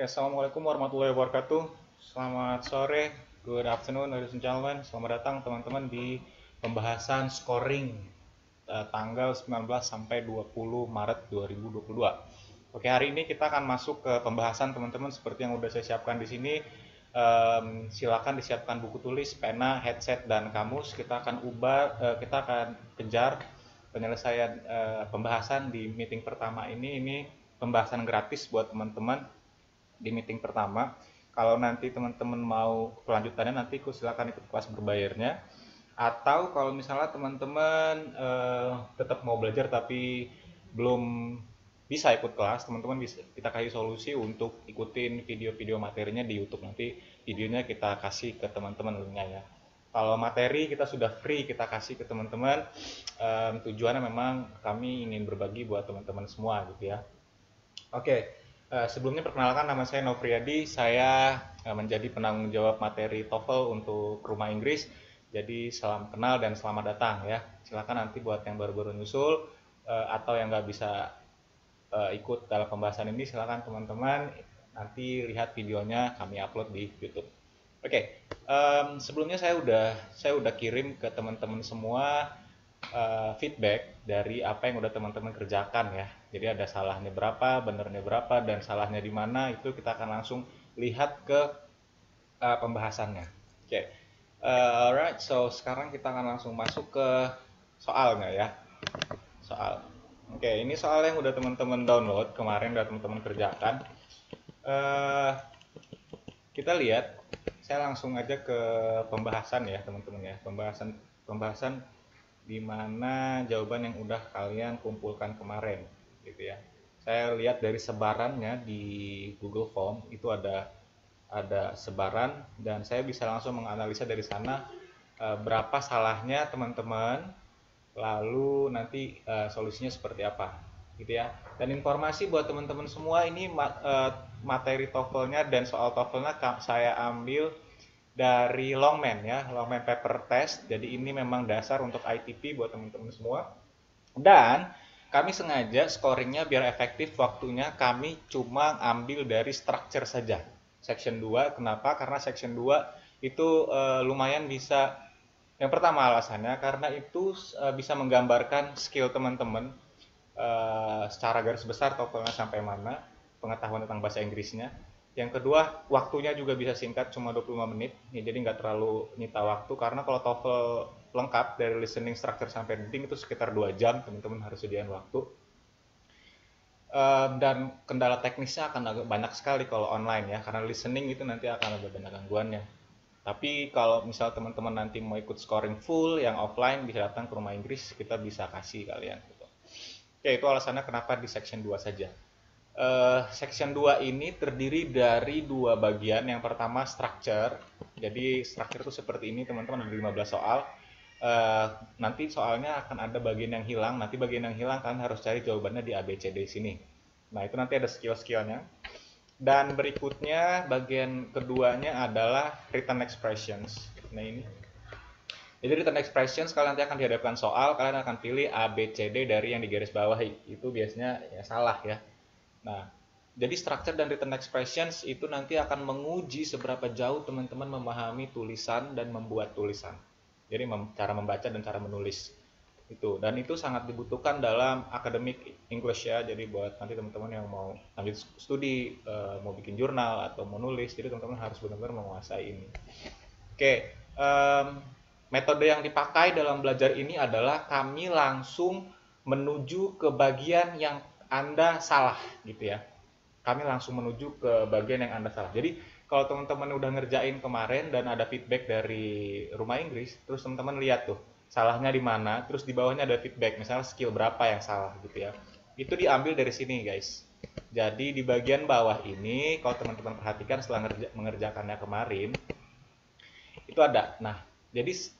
Ya, Assalamualaikum warahmatullahi wabarakatuh. Selamat sore, good afternoon, ladies and gentlemen. Selamat datang teman-teman di pembahasan scoring tanggal 19 sampai 20 Maret 2022. Oke, hari ini kita akan masuk ke pembahasan teman-teman seperti yang udah saya siapkan di sini. Silakan disiapkan buku tulis, pena, headset, dan kamus. Kita akan kejar penyelesaian pembahasan di meeting pertama ini. Ini pembahasan gratis buat teman-teman di meeting pertama. Kalau nanti teman-teman mau kelanjutannya, nanti silakan ikut kelas berbayarnya. Atau kalau misalnya teman-teman tetap mau belajar tapi belum bisa ikut kelas, teman-teman bisa kita kasih solusi untuk ikutin video-video materinya di YouTube. Nanti videonya kita kasih ke teman-teman linknya ya. Kalau materi kita sudah free, kita kasih ke teman-teman. Tujuannya memang kami ingin berbagi buat teman-teman semua gitu ya. Oke, sebelumnya perkenalkan, nama saya Novriyadi. Saya menjadi penanggung jawab materi TOEFL untuk Rumah Inggris. Jadi salam kenal dan selamat datang ya. Silakan nanti buat yang baru-baru nyusul atau yang nggak bisa ikut dalam pembahasan ini, silakan teman-teman nanti lihat videonya kami upload di YouTube. Oke, sebelumnya saya udah kirim ke teman-teman semua feedback dari apa yang udah teman-teman kerjakan ya. Jadi ada salahnya berapa, benernya berapa, dan salahnya di mana, itu kita akan langsung lihat ke pembahasannya. Oke, alright, so sekarang kita akan langsung masuk ke soalnya ya. Soal. Oke, ini soal yang udah teman-teman download kemarin, udah teman-teman kerjakan. Eh, kita lihat, saya langsung aja ke pembahasan ya teman-teman ya. Pembahasan di mana jawaban yang udah kalian kumpulkan kemarin gitu ya. Saya lihat dari sebarannya di Google Form itu ada sebaran, dan saya bisa langsung menganalisa dari sana berapa salahnya teman-teman, lalu nanti solusinya seperti apa gitu ya. Dan informasi buat teman-teman semua, ini materi TOEFL-nya dan soal TOEFL-nya saya ambil dari Longman ya, Longman paper test. Jadi ini memang dasar untuk ITP buat teman-teman semua. Dan kami sengaja scoringnya biar efektif waktunya, kami cuma ambil dari structure saja. Section 2, kenapa? Karena section 2 itu lumayan bisa. Yang pertama alasannya karena itu bisa menggambarkan skill teman-teman secara garis besar TOEFL-nya sampai mana, pengetahuan tentang bahasa Inggrisnya. Yang kedua, waktunya juga bisa singkat, cuma 25 menit. Ya, jadi nggak terlalu nyita waktu, karena kalau TOEFL lengkap dari listening, structure, sampai reading itu sekitar 2 jam, teman-teman harus sediain waktu. Dan kendala teknisnya akan agak banyak sekali kalau online ya, karena listening itu nanti akan ada banyak gangguannya. Tapi kalau misal teman-teman nanti mau ikut scoring full yang offline, bisa datang ke Rumah Inggris, kita bisa kasih kalian gitu. Oke, itu alasannya kenapa di section 2 saja. Section 2 ini terdiri dari dua bagian. Yang pertama structure. Jadi structure itu seperti ini teman-teman, ada 15 soal. Nanti soalnya akan ada bagian yang hilang. Nanti bagian yang hilang kalian harus cari jawabannya di ABCD sini. Nah, itu nanti ada skill-skillnya. Dan berikutnya bagian keduanya adalah written expressions. Nah, ini. Jadi written expressions, kalian nanti akan dihadapkan soal, kalian akan pilih A, B, C, D dari yang di garis bawah. Itu biasanya ya salah ya. Nah, jadi structure dan written expressions itu nanti akan menguji seberapa jauh teman-teman memahami tulisan dan membuat tulisan. Jadi cara membaca dan cara menulis itu, dan itu sangat dibutuhkan dalam academic English ya. Jadi buat nanti teman-teman yang mau lanjut studi, mau bikin jurnal atau mau nulis, jadi teman-teman harus benar-benar menguasai ini. Oke, metode yang dipakai dalam belajar ini adalah kami langsung menuju ke bagian yang Anda salah gitu ya. Kami langsung menuju ke bagian yang Anda salah. Jadi kalau teman-teman udah ngerjain kemarin dan ada feedback dari Rumah Inggris, terus teman-teman lihat tuh salahnya di mana, terus di bawahnya ada feedback, misalnya skill berapa yang salah gitu ya. Itu diambil dari sini guys. Jadi di bagian bawah ini, kalau teman-teman perhatikan setelah mengerjakannya kemarin, itu ada. Nah, jadi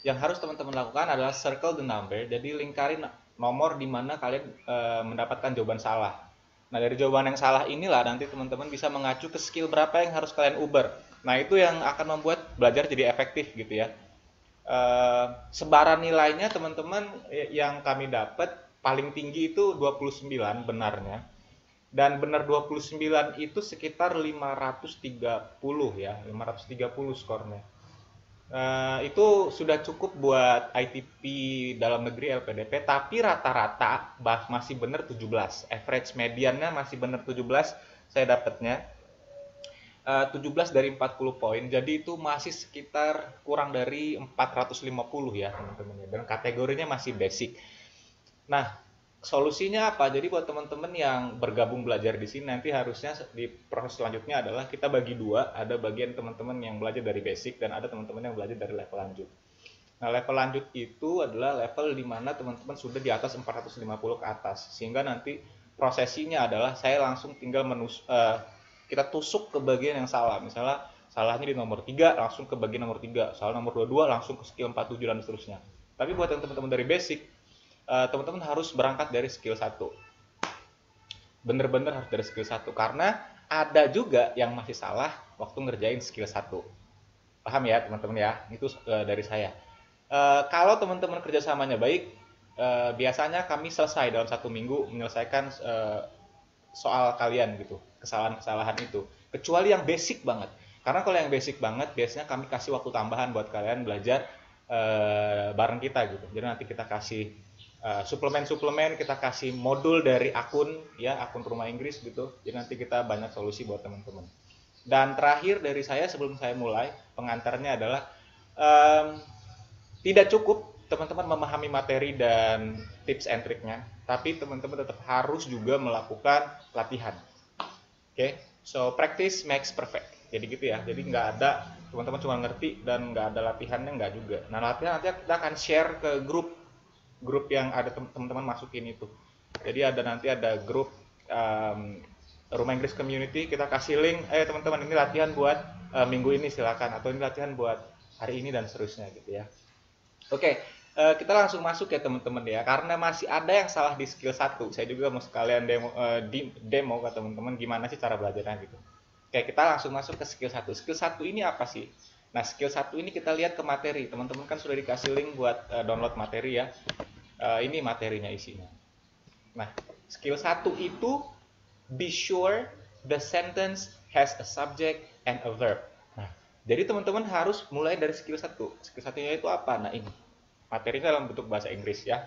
yang harus teman-teman lakukan adalah circle the number. Jadi lingkarin nomor di mana kalian mendapatkan jawaban salah. Nah, dari jawaban yang salah inilah nanti teman-teman bisa mengacu ke skill berapa yang harus kalian uber. Nah, itu yang akan membuat belajar jadi efektif gitu ya. Sebaran nilainya teman-teman yang kami dapat paling tinggi itu 29 benarnya. Dan benar 29 itu sekitar 530 ya, 530 skornya. Itu sudah cukup buat ITP dalam negeri LPDP, tapi rata-rata masih benar 17. Average mediannya masih benar 17 saya dapatnya. 17 dari 40 poin, jadi itu masih sekitar kurang dari 450 ya teman-teman. Dan kategorinya masih basic. Nah, solusinya apa? Jadi buat teman-teman yang bergabung belajar di sini, nanti harusnya di proses selanjutnya adalah kita bagi dua. Ada bagian teman-teman yang belajar dari basic dan ada teman-teman yang belajar dari level lanjut. Nah, level lanjut itu adalah level di mana teman-teman sudah di atas 450 ke atas. Sehingga nanti prosesinya adalah saya langsung tinggal kita tusuk ke bagian yang salah. Misalnya salahnya di nomor 3, langsung ke bagian nomor 3. Salah nomor 22, langsung ke skill 47 dan seterusnya. Tapi buat teman-teman dari basic, teman-teman harus berangkat dari skill 1. Bener-bener harus dari skill 1. Karena ada juga yang masih salah waktu ngerjain skill 1. Paham ya teman-teman ya? Itu dari saya. Kalau teman-teman kerjasamanya baik, biasanya kami selesai dalam 1 minggu menyelesaikan soal kalian gitu, kesalahan-kesalahan itu. Kecuali yang basic banget. Karena kalau yang basic banget, biasanya kami kasih waktu tambahan buat kalian belajar bareng kita gitu. Jadi nanti kita kasih suplemen-suplemen, kita kasih modul dari akun Rumah Inggris gitu. Jadi nanti kita banyak solusi buat teman-teman. Dan terakhir dari saya sebelum saya mulai, pengantarnya adalah tidak cukup teman-teman memahami materi dan tips and triknya, tapi teman-teman tetap harus juga melakukan latihan. Oke, so practice makes perfect. Jadi gitu ya. Jadi nggak ada teman-teman cuma ngerti dan nggak ada latihannya, nggak juga. Nah, latihan nanti kita akan share ke grup yang ada teman-teman masukin itu. Jadi nanti ada grup Rumah Inggris Community, kita kasih link, teman-teman ini latihan buat minggu ini silakan, atau ini latihan buat hari ini dan seterusnya gitu ya. Oke, kita langsung masuk ya teman-teman ya, karena masih ada yang salah di skill 1. Saya juga mau sekalian demo ke teman-teman gimana sih cara belajarnya gitu. Oke, kita langsung masuk ke skill 1. Skill 1 ini apa sih? Nah, skill 1 ini kita lihat ke materi. Teman-teman kan sudah dikasih link buat download materi ya. Ini materinya isinya. Nah, skill 1 itu be sure the sentence has a subject and a verb. Nah, jadi teman-teman harus mulai dari skill 1. Skill 1-nya itu apa? Nah, ini. Materinya dalam bentuk bahasa Inggris ya.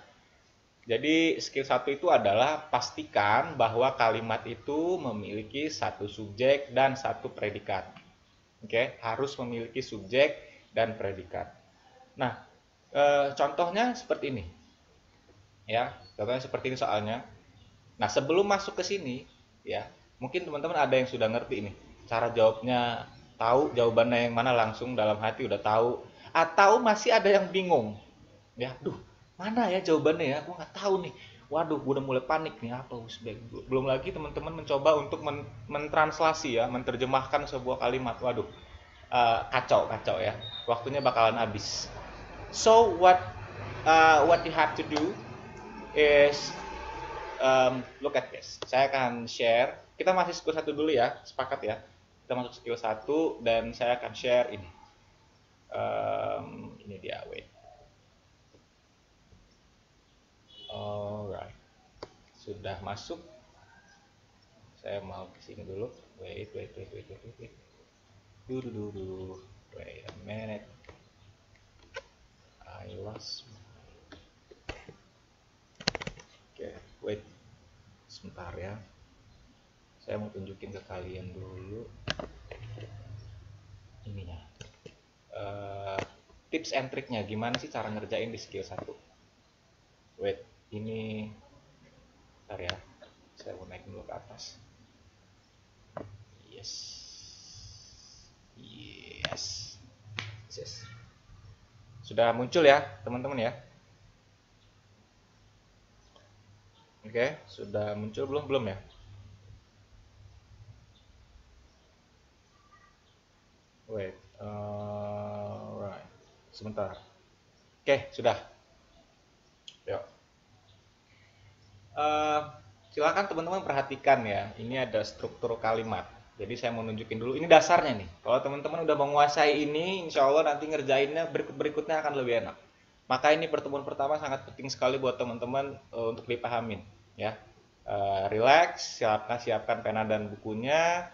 Jadi skill 1 itu adalah pastikan bahwa kalimat itu memiliki satu subjek dan satu predikat. Oke, harus memiliki subjek dan predikat. Nah, contohnya seperti ini. Ya, contohnya seperti ini soalnya. Nah, sebelum masuk ke sini ya, mungkin teman-teman ada yang sudah ngerti ini. Cara jawabnya tahu, jawabannya yang mana langsung dalam hati udah tahu, atau masih ada yang bingung. Ya, mana ya jawabannya ya? Gue nggak tahu nih. Waduh, gue udah mulai panik nih, apa Uzbek. Belum lagi teman-teman mencoba untuk mentranslasi ya, menerjemahkan sebuah kalimat. Waduh, kacau ya. Waktunya bakalan habis. So what you have to do is look at this. Saya akan share. Kita masih skill 1 dulu ya, sepakat ya. Kita masuk skill 1 dan saya akan share ini. Ini dia, wait. Alright, sudah masuk. Saya mau kesini dulu. Wait. Wait a minute. I lost. Oke, wait. Sebentar ya. Saya mau tunjukin ke kalian dulu ininya. Tips and triknya gimana sih cara ngerjain di skill 1. Wait. Ini bentar ya, saya mau naik dulu ke atas. Yes. Sudah muncul ya teman-teman ya. Oke, sudah muncul belum ya? Wait, right. Sebentar. Oke, sudah. Yuk. Silakan teman-teman perhatikan ya, ini ada struktur kalimat. Jadi saya mau nunjukin dulu, ini dasarnya nih. Kalau teman-teman udah menguasai ini, insya Allah nanti ngerjainnya berikutnya akan lebih enak. Maka ini pertemuan pertama sangat penting sekali buat teman-teman untuk dipahamin ya. Relax, siapkan pena dan bukunya,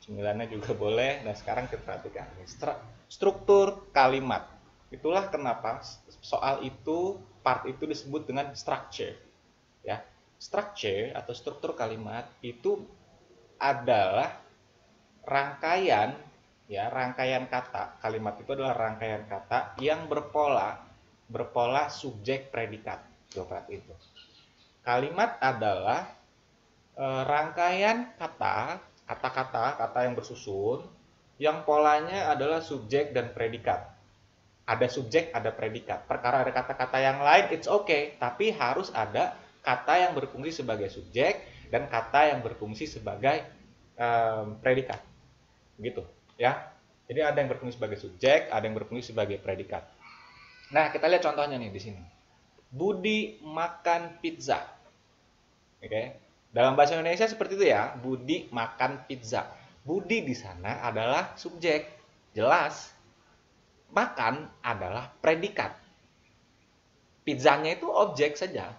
cemilannya juga boleh. Nah, sekarang kita perhatikan struktur kalimat. Itulah kenapa soal itu, part itu disebut dengan structure. Ya, structure atau struktur kalimat itu adalah rangkaian, ya, rangkaian kata. Kalimat itu adalah rangkaian kata yang berpola subjek predikat. Coba itu. Kalimat adalah rangkaian kata yang bersusun yang polanya adalah subjek dan predikat. Ada subjek, ada predikat. Perkara ada kata-kata yang lain, it's okay, tapi harus ada kata yang berfungsi sebagai subjek dan kata yang berfungsi sebagai predikat. Gitu, ya. Jadi ada yang berfungsi sebagai subjek, ada yang berfungsi sebagai predikat. Nah, kita lihat contohnya nih di sini. Budi makan pizza. Oke. Dalam bahasa Indonesia seperti itu ya, Budi makan pizza. Budi di sana adalah subjek. Jelas. Makan adalah predikat. Pizzanya itu objek saja.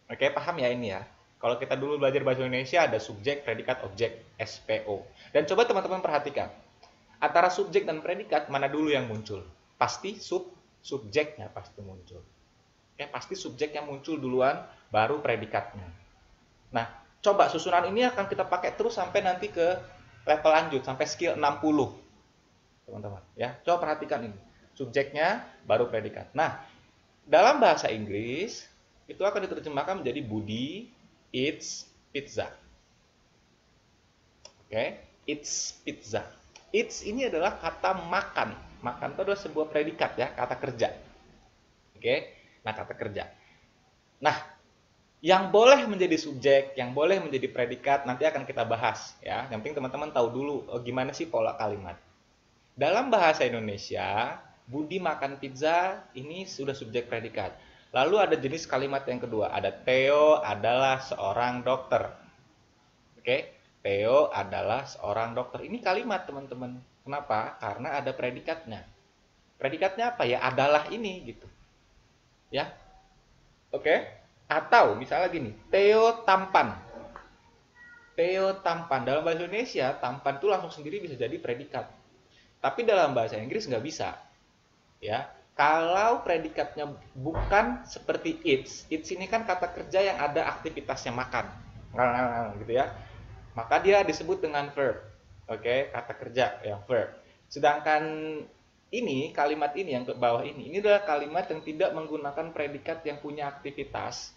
Oke, paham ya ini ya? Kalau kita dulu belajar bahasa Indonesia ada subjek, predikat, objek, SPO. Dan coba teman-teman perhatikan. Antara subjek dan predikat mana dulu yang muncul? Pasti subjeknya pasti muncul. Oke, pasti subjek yang muncul duluan, baru predikatnya. Nah, coba susunan ini akan kita pakai terus sampai nanti ke level lanjut, sampai skill 60. Teman-teman, ya. Coba perhatikan ini. Subjeknya, baru predikat. Nah, dalam bahasa Inggris, itu akan diterjemahkan menjadi Budi eats pizza. Oke, eats pizza. Eats ini adalah kata makan. Makan itu adalah sebuah predikat ya, kata kerja. Oke, nah kata kerja. Nah, yang boleh menjadi subjek, yang boleh menjadi predikat nanti akan kita bahas ya. Yang penting teman-teman tahu dulu gimana sih pola kalimat. Dalam bahasa Indonesia, Budi makan pizza ini sudah subjek predikat. Lalu ada jenis kalimat yang kedua, ada Theo adalah seorang dokter. Oke, Theo adalah seorang dokter. Ini kalimat teman-teman. Kenapa? Karena ada predikatnya. Predikatnya apa ya? Adalah ini gitu. Ya. Oke. Atau misalnya gini, Theo tampan. Theo tampan. Dalam bahasa Indonesia, tampan itu langsung sendiri bisa jadi predikat. Tapi dalam bahasa Inggris nggak bisa. Ya. Kalau predikatnya bukan seperti eats ini kan kata kerja yang ada aktivitasnya makan. Gitu ya. Maka dia disebut dengan verb. Oke, kata kerja yang verb. Sedangkan ini, kalimat ini yang ke bawah ini adalah kalimat yang tidak menggunakan predikat yang punya aktivitas,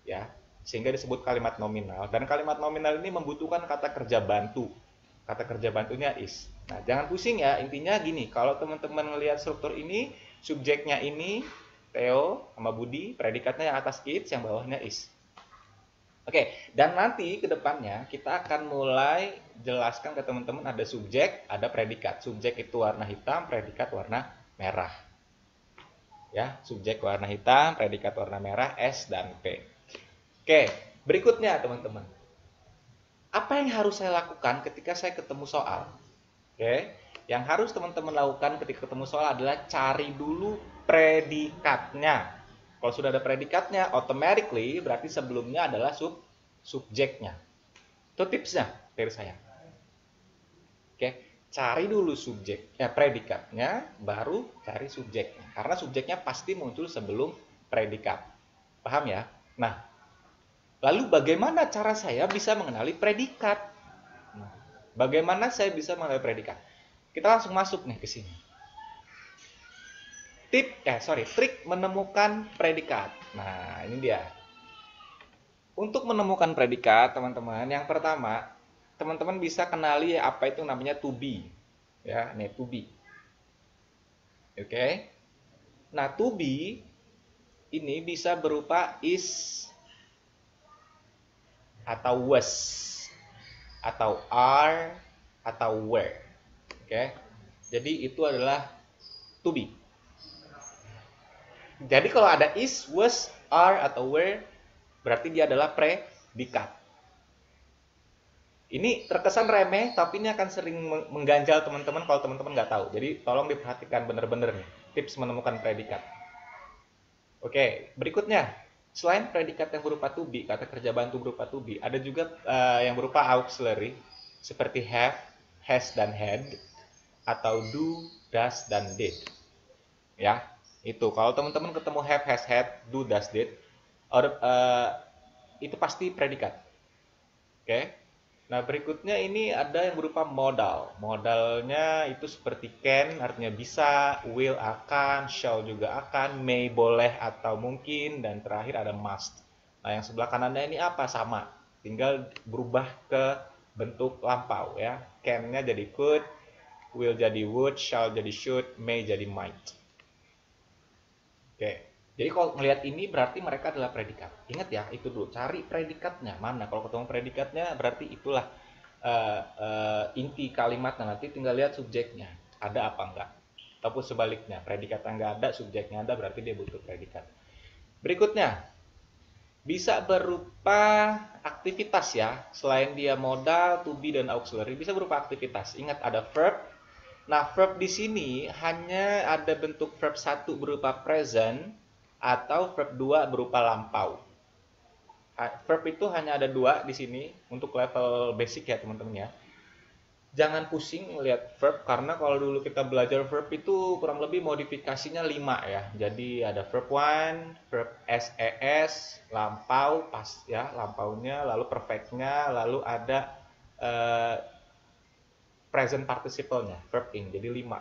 ya, sehingga disebut kalimat nominal. Dan kalimat nominal ini membutuhkan kata kerja bantu. Kata kerja bantunya is. Nah, jangan pusing ya, intinya gini, kalau teman-teman melihat struktur ini, subjeknya ini, Theo sama Budi, predikatnya yang atas eats, yang bawahnya is. Oke, dan nanti ke depannya kita akan mulai jelaskan ke teman-teman ada subjek, ada predikat. Subjek itu warna hitam, predikat warna merah. Ya, subjek warna hitam, predikat warna merah, S dan P. Oke, berikutnya teman-teman. Apa yang harus saya lakukan ketika saya ketemu soal? Oke, yang harus teman-teman lakukan ketika ketemu soal adalah cari dulu predikatnya. Kalau sudah ada predikatnya, automatically berarti sebelumnya adalah subjeknya. Itu tipsnya dari saya. Oke, cari dulu predikatnya, baru cari subjeknya. Karena subjeknya pasti muncul sebelum predikat. Paham ya? Nah, lalu bagaimana cara saya bisa mengenali predikat? Nah, bagaimana saya bisa mengenali predikat? Kita langsung masuk nih ke sini. Trik menemukan predikat. Nah, ini dia. Untuk menemukan predikat, teman-teman, yang pertama, teman-teman bisa kenali apa itu namanya to be. Ya, ini to be. Oke. Nah, to be ini bisa berupa is atau was atau are atau were. Oke. Jadi itu adalah to be. Jadi kalau ada is, was, are, atau were, berarti dia adalah predikat. Ini terkesan remeh, tapi ini akan sering mengganjal teman-teman kalau teman-teman nggak tahu. Jadi tolong diperhatikan benar-benar nih, tips menemukan predikat. Oke, berikutnya. Selain predikat yang berupa to be, kata kerja bantu berupa to be, ada juga yang berupa auxiliary seperti have, has dan had, atau do, does dan did. Ya, itu kalau teman-teman ketemu have, has, had, do, does, did, itu pasti predikat. Oke. Nah, berikutnya ini ada yang berupa modal. Modalnya itu seperti can, artinya bisa, will akan, shall juga akan, may boleh atau mungkin, dan terakhir ada must. Nah, yang sebelah kanannya ini apa? Sama. Tinggal berubah ke bentuk lampau ya. Can-nya jadi could, will jadi would, shall jadi should, may jadi might. Oke. Jadi kalau melihat ini berarti mereka adalah predikat. Ingat ya, itu dulu. Cari predikatnya. Mana? Kalau ketemu predikatnya berarti itulah inti kalimatnya. Nanti tinggal lihat subjeknya. Ada apa enggak. Ataupun sebaliknya. Predikatnya enggak ada, subjeknya ada, berarti dia butuh predikat. Berikutnya. Bisa berupa aktivitas ya. Selain dia modal, to be, dan auxiliary. Bisa berupa aktivitas. Ingat ada verb. Nah, verb di sini hanya ada bentuk verb 1 berupa present atau verb 2 berupa lampau. Verb itu hanya ada 2 di sini untuk level basic ya teman-teman ya. Jangan pusing melihat verb karena kalau dulu kita belajar verb itu kurang lebih modifikasinya 5 ya. Jadi ada verb 1, verb SES, lampau pas ya, lampaunya, lalu perfectnya, lalu ada present participle-nya, verb ing. Jadi 5.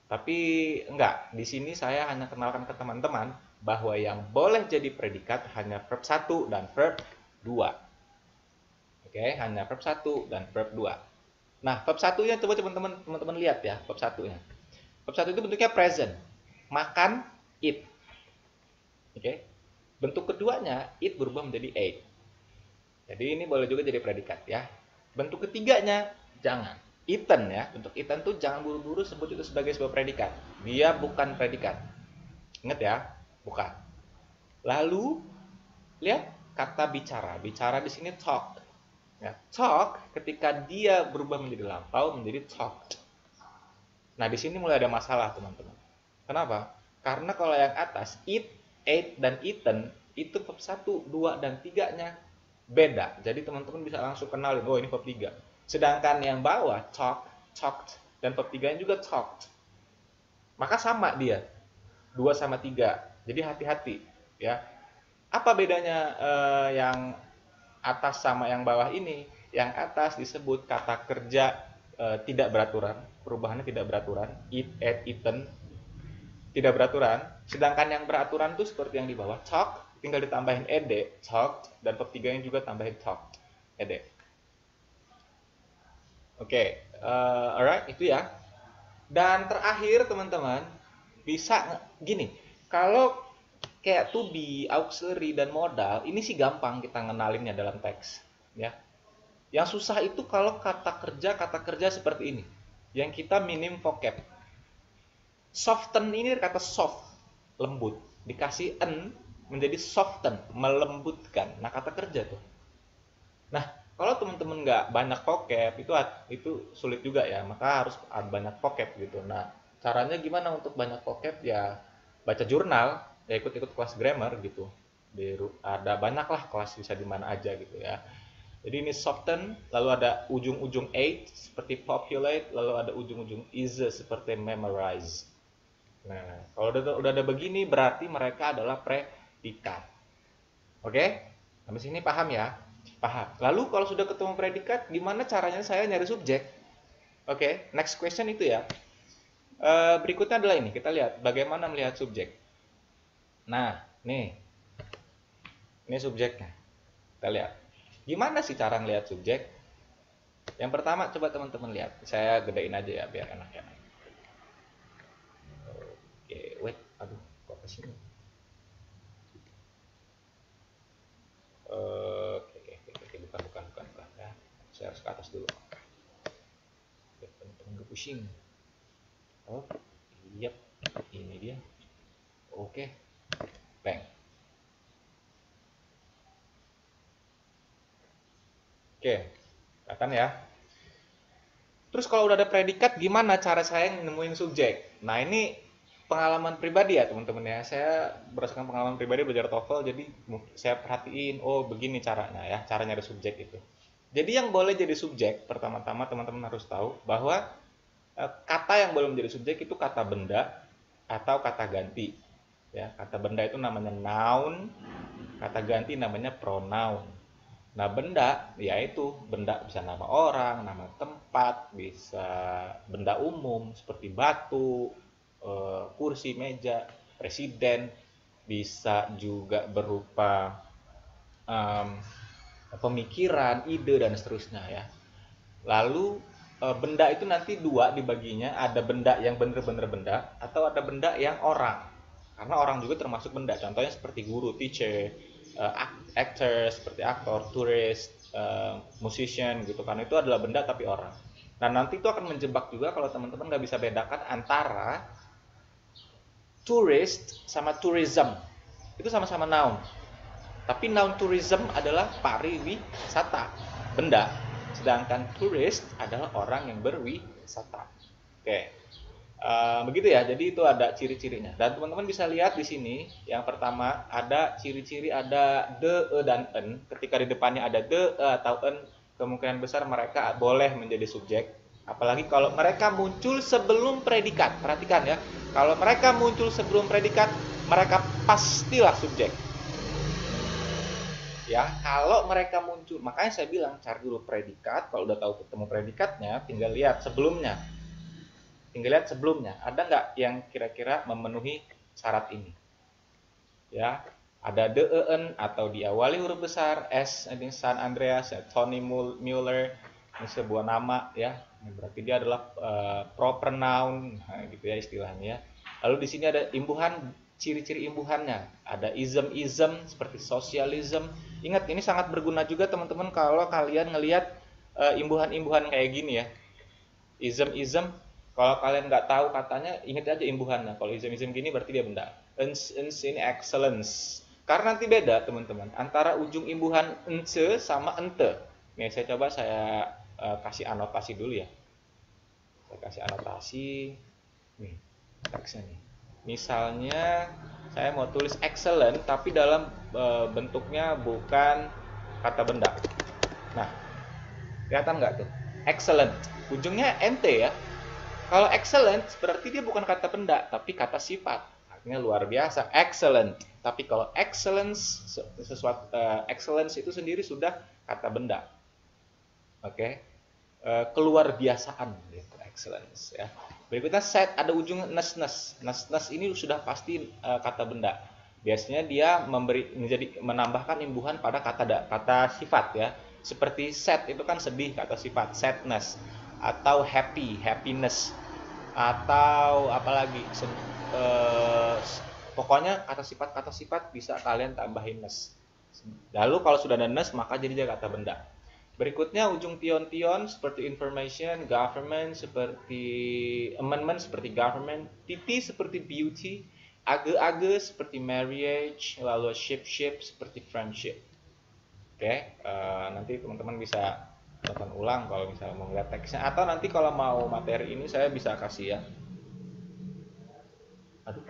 Tapi enggak, di sini saya hanya kenalkan ke teman-teman bahwa yang boleh jadi predikat hanya verb 1 dan verb 2. Oke, hanya verb 1 dan verb 2. Nah, verb 1-nya coba teman-teman lihat ya, verb 1-nya. Verb 1 itu bentuknya present. Makan, eat. Oke. Bentuk keduanya, eat berubah menjadi ate. Jadi ini boleh juga jadi predikat ya. Bentuk ketiganya, jangan. Eaten ya, bentuk eaten tuh jangan buru-buru sebut itu sebagai sebuah predikat. Dia bukan predikat. Ingat ya, bukan. Lalu lihat kata bicara. Bicara di sini talk. Ya, talk ketika dia berubah menjadi lampau menjadi talked. Nah, di sini mulai ada masalah, teman-teman. Kenapa? Karena kalau yang atas eat, ate dan eaten itu verb 1, 2 dan 3-nya beda. Jadi teman-teman bisa langsung kenalin, oh ini verb 3. Sedangkan yang bawah talk, talked dan verb 3-nya juga talked. Maka sama dia. 2 sama 3. Jadi hati-hati ya. Apa bedanya yang atas sama yang bawah ini? Yang atas disebut kata kerja tidak beraturan, perubahannya tidak beraturan, eat, ate, eaten, tidak beraturan. Sedangkan yang beraturan itu seperti yang di bawah, talk, tinggal ditambahin ed, talked, dan verb 3 juga tambahin talked, ed. Oke, alright, itu ya. Dan terakhir teman-teman, bisa gini, kalau kayak to be, auxiliary, dan modal, ini sih gampang kita ngenalinnya dalam teks. Ya. Yang susah itu kalau kata kerja seperti ini. Yang kita minim vocab. Soften ini kata soft, lembut. Dikasih en menjadi soften, melembutkan. Nah, kata kerja tuh. Nah, kalau teman-teman nggak banyak vocab, itu sulit juga ya. Maka harus banyak vocab gitu. Nah, caranya gimana untuk banyak vocab? Ya, baca jurnal, ya ikut-ikut kelas grammar gitu. Ada banyak lah kelas bisa di mana aja gitu ya. Jadi ini soften, lalu ada ujung-ujung ate seperti populate, lalu ada ujung-ujung is seperti memorize. Nah, kalau udah ada begini berarti mereka adalah predikat. Oke? Sampai sini paham ya? Paham. Lalu kalau sudah ketemu predikat, gimana caranya saya nyari subjek? Oke, next question itu ya. Berikutnya adalah ini, kita lihat bagaimana melihat subjek. Nah, ini subjeknya. Kita lihat. Gimana sih cara ngelihat subjek? Yang pertama coba teman-teman lihat. Saya gedein aja ya biar enak ya. Oke, wait. Aduh, kok ke sini? Oke, bukan ya. Saya harus ke atas dulu. Teman-teman gue pusing. Oh, iya, ini dia. Oke, bang. Oke, kelihatan ya. Terus kalau udah ada predikat, gimana cara saya nemuin subjek? Nah, ini pengalaman pribadi ya teman-teman ya. Saya berdasarkan pengalaman pribadi belajar TOEFL, jadi saya perhatiin, oh begini caranya ya, cara nyari subjek itu. Jadi yang boleh jadi subjek, pertama-tama teman-teman harus tahu bahwa kata yang boleh menjadi subjek itu kata benda atau kata ganti. Ya, kata benda itu namanya noun, kata ganti namanya pronoun. Nah, benda yaitu benda bisa nama orang, nama tempat, bisa benda umum seperti batu, kursi, meja, presiden, bisa juga berupa em, pemikiran, ide dan seterusnya ya. Lalu benda itu nanti dua dibaginya, ada benda yang bener-bener benda atau ada benda yang orang. Karena orang juga termasuk benda. Contohnya seperti guru, teacher, actor, seperti aktor, tourist, musician gitu kan. Itu adalah benda tapi orang. Nah, nanti itu akan menjebak juga kalau teman-teman nggak bisa bedakan antara tourist sama tourism. Itu sama-sama noun. Tapi noun tourism adalah pariwisata, benda. Sedangkan tourist adalah orang yang berwisata. Oke. Begitu ya. Jadi itu ada ciri-cirinya. Dan teman-teman bisa lihat di sini, yang pertama ada ciri-ciri ada de, e, dan en. Ketika di depannya ada de, e, atau en, kemungkinan besar mereka boleh menjadi subjek. Apalagi kalau mereka muncul sebelum predikat. Perhatikan ya. Kalau mereka muncul sebelum predikat, mereka pastilah subjek. Ya, kalau mereka muncul, makanya saya bilang cari dulu predikat. Kalau udah tahu ketemu predikatnya, tinggal lihat sebelumnya. Ada nggak yang kira-kira memenuhi syarat ini? Ya, ada the en atau diawali huruf besar S, ini San Andreas, Tony Mueller, ini sebuah nama ya. Berarti dia adalah proper noun, nah, gitu ya istilahnya. Lalu di sini ada imbuhan, ciri-ciri imbuhannya. Ada ism seperti socialism. Ingat, ini sangat berguna juga teman-teman kalau kalian ngelihat imbuhan-imbuhan kayak gini ya. Ism, kalau kalian nggak tahu katanya, ingat aja imbuhannya. Kalau ism gini berarti dia benda. Ens ini excellence. Karena nanti beda teman-teman antara ujung imbuhan ence sama ente. Nih saya kasih anotasi dulu ya. Saya kasih anotasi. Nih teksnya nih. Misalnya saya mau tulis excellent tapi dalam bentuknya bukan kata benda. Nah, kelihatan nggak tuh? Excellent. Ujungnya nt ya. Kalau excellent berarti dia bukan kata benda tapi kata sifat. Artinya luar biasa, excellent. Tapi kalau excellence sesuatu excellence itu sendiri sudah kata benda. Oke. Keluar biasaan gitu, excellence ya. Berikutnya set, ada ujung nesnes. Nesnes ini sudah pasti kata benda. Biasanya dia menambahkan imbuhan pada kata sifat ya. Seperti sad itu kan sedih, kata sifat sadness, atau happiness, atau apalagi pokoknya kata sifat bisa kalian tambahin ness. Lalu kalau sudah ada ness maka jadi dia kata benda. Berikutnya ujung tion seperti information, government seperti amendment seperti government, titi seperti beauty, age seperti marriage, lalu ship seperti friendship. Oke, nanti teman-teman bisa tonton ulang kalau misalnya mau lihat teksnya, atau nanti kalau mau materi ini saya bisa kasih ya. Aduh.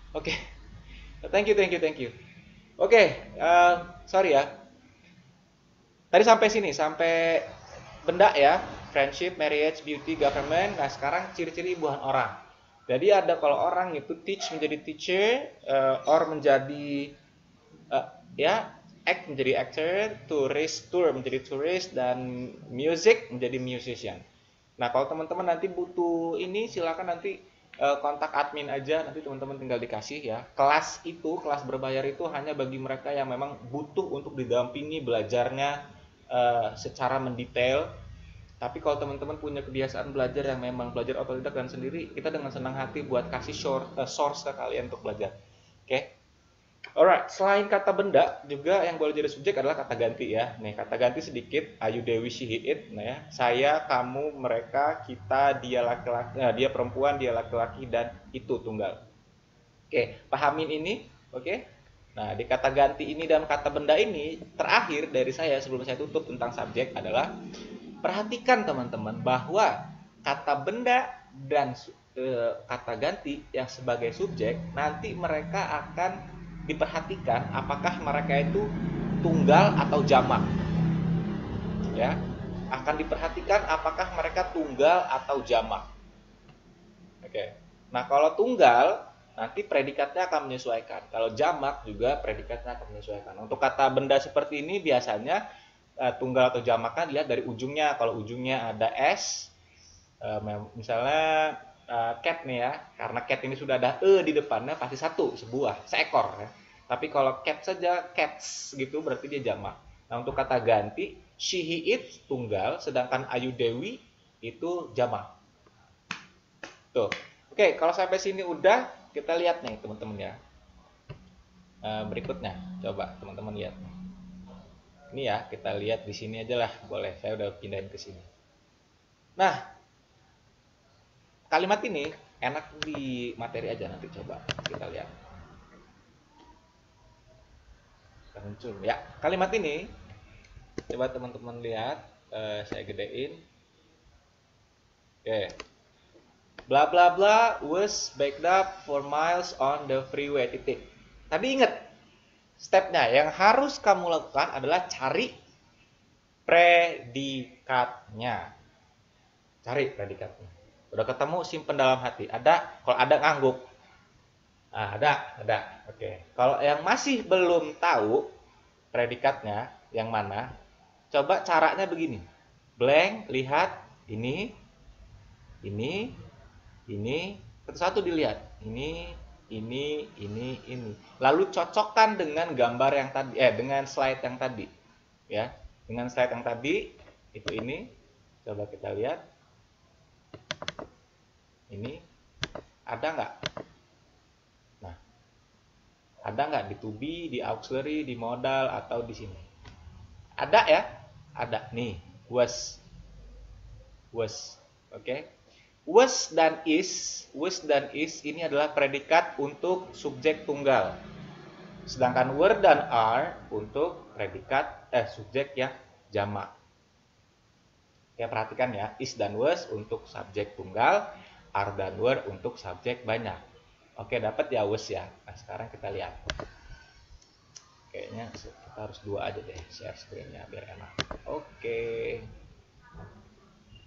Oke, thank you. Oke, sorry ya. Tadi sampai sini, sampai benda ya, friendship, marriage, beauty, government. Nah sekarang ciri-ciri buah orang. Jadi ada kalau orang itu teach menjadi teacher, or menjadi ya act menjadi actor, tour menjadi tourist, dan music menjadi musician. Nah kalau teman-teman nanti butuh ini silakan nanti kontak admin aja, nanti teman-teman tinggal dikasih ya. Kelas berbayar itu hanya bagi mereka yang memang butuh untuk didampingi belajarnya secara mendetail. Tapi kalau teman-teman punya kebiasaan belajar yang memang belajar otodidak dan sendiri, kita dengan senang hati buat kasih source ke kalian untuk belajar. Oke? Okay? Alright, selain kata benda, juga yang boleh jadi subjek adalah kata ganti ya. Nih, kata ganti sedikit, Ayu Dewi she it, nah ya. Saya, kamu, mereka, kita, dia laki-laki, dia perempuan, dia laki-laki, dan itu tunggal. Oke, pahamin ini, oke? Nah, di kata ganti ini dan kata benda ini, terakhir dari saya sebelum saya tutup tentang subjek adalah perhatikan teman-teman bahwa kata benda dan kata ganti yang sebagai subjek nanti mereka akan diperhatikan apakah mereka itu tunggal atau jamak. Ya, akan diperhatikan apakah mereka tunggal atau jamak. Oke. Nah, kalau tunggal nanti predikatnya akan menyesuaikan. Kalau jamak juga predikatnya akan menyesuaikan. Untuk kata benda seperti ini biasanya tunggal atau jamak kan dilihat dari ujungnya. Kalau ujungnya ada s, misalnya cat nih ya, karena cat ini sudah ada di depannya pasti sebuah, seekor ya. Tapi kalau cat saja cats gitu berarti dia jamak. Nah untuk kata ganti she he it tunggal, sedangkan Ayu Dewi itu jamak. Tuh. Oke, kalau sampai sini udah, kita lihat nih teman-teman ya. Berikutnya, coba teman-teman lihat. Ini ya, kita lihat di sini aja lah, boleh. Saya udah pindahin ke sini. Nah, kalimat ini enak di materi aja, nanti coba kita lihat. Muncul ya. Kalimat ini coba teman-teman lihat, saya gedein. Oke. Bla bla bla was backed up for miles on the freeway. Titik. Tadi ingat stepnya yang harus kamu lakukan adalah cari predikatnya. Cari predikatnya. Udah ketemu, simpen dalam hati. Ada, kalau ada ngangguk. Nah, ada. Oke. Kalau yang masih belum tahu predikatnya yang mana, coba caranya begini. Blank, lihat ini, satu-satu dilihat. Ini. Lalu cocokkan dengan gambar yang tadi, dengan slide yang tadi. Ya, dengan slide yang tadi itu ini. Coba kita lihat. Ini ada nggak? Nah, ada nggak di to be, di auxiliary, di modal, atau di sini? Ada ya? Ada. Nih, was. Oke. Was dan is ini adalah predikat untuk subjek tunggal. Sedangkan were dan are untuk predikat subjek yang jamak. Ya, perhatikan ya, is dan was untuk subjek tunggal, are dan were untuk subjek banyak. Oke, dapat ya was ya. Nah, sekarang kita lihat. Kayaknya kita harus dua aja deh share screen-nya biar enak. Oke.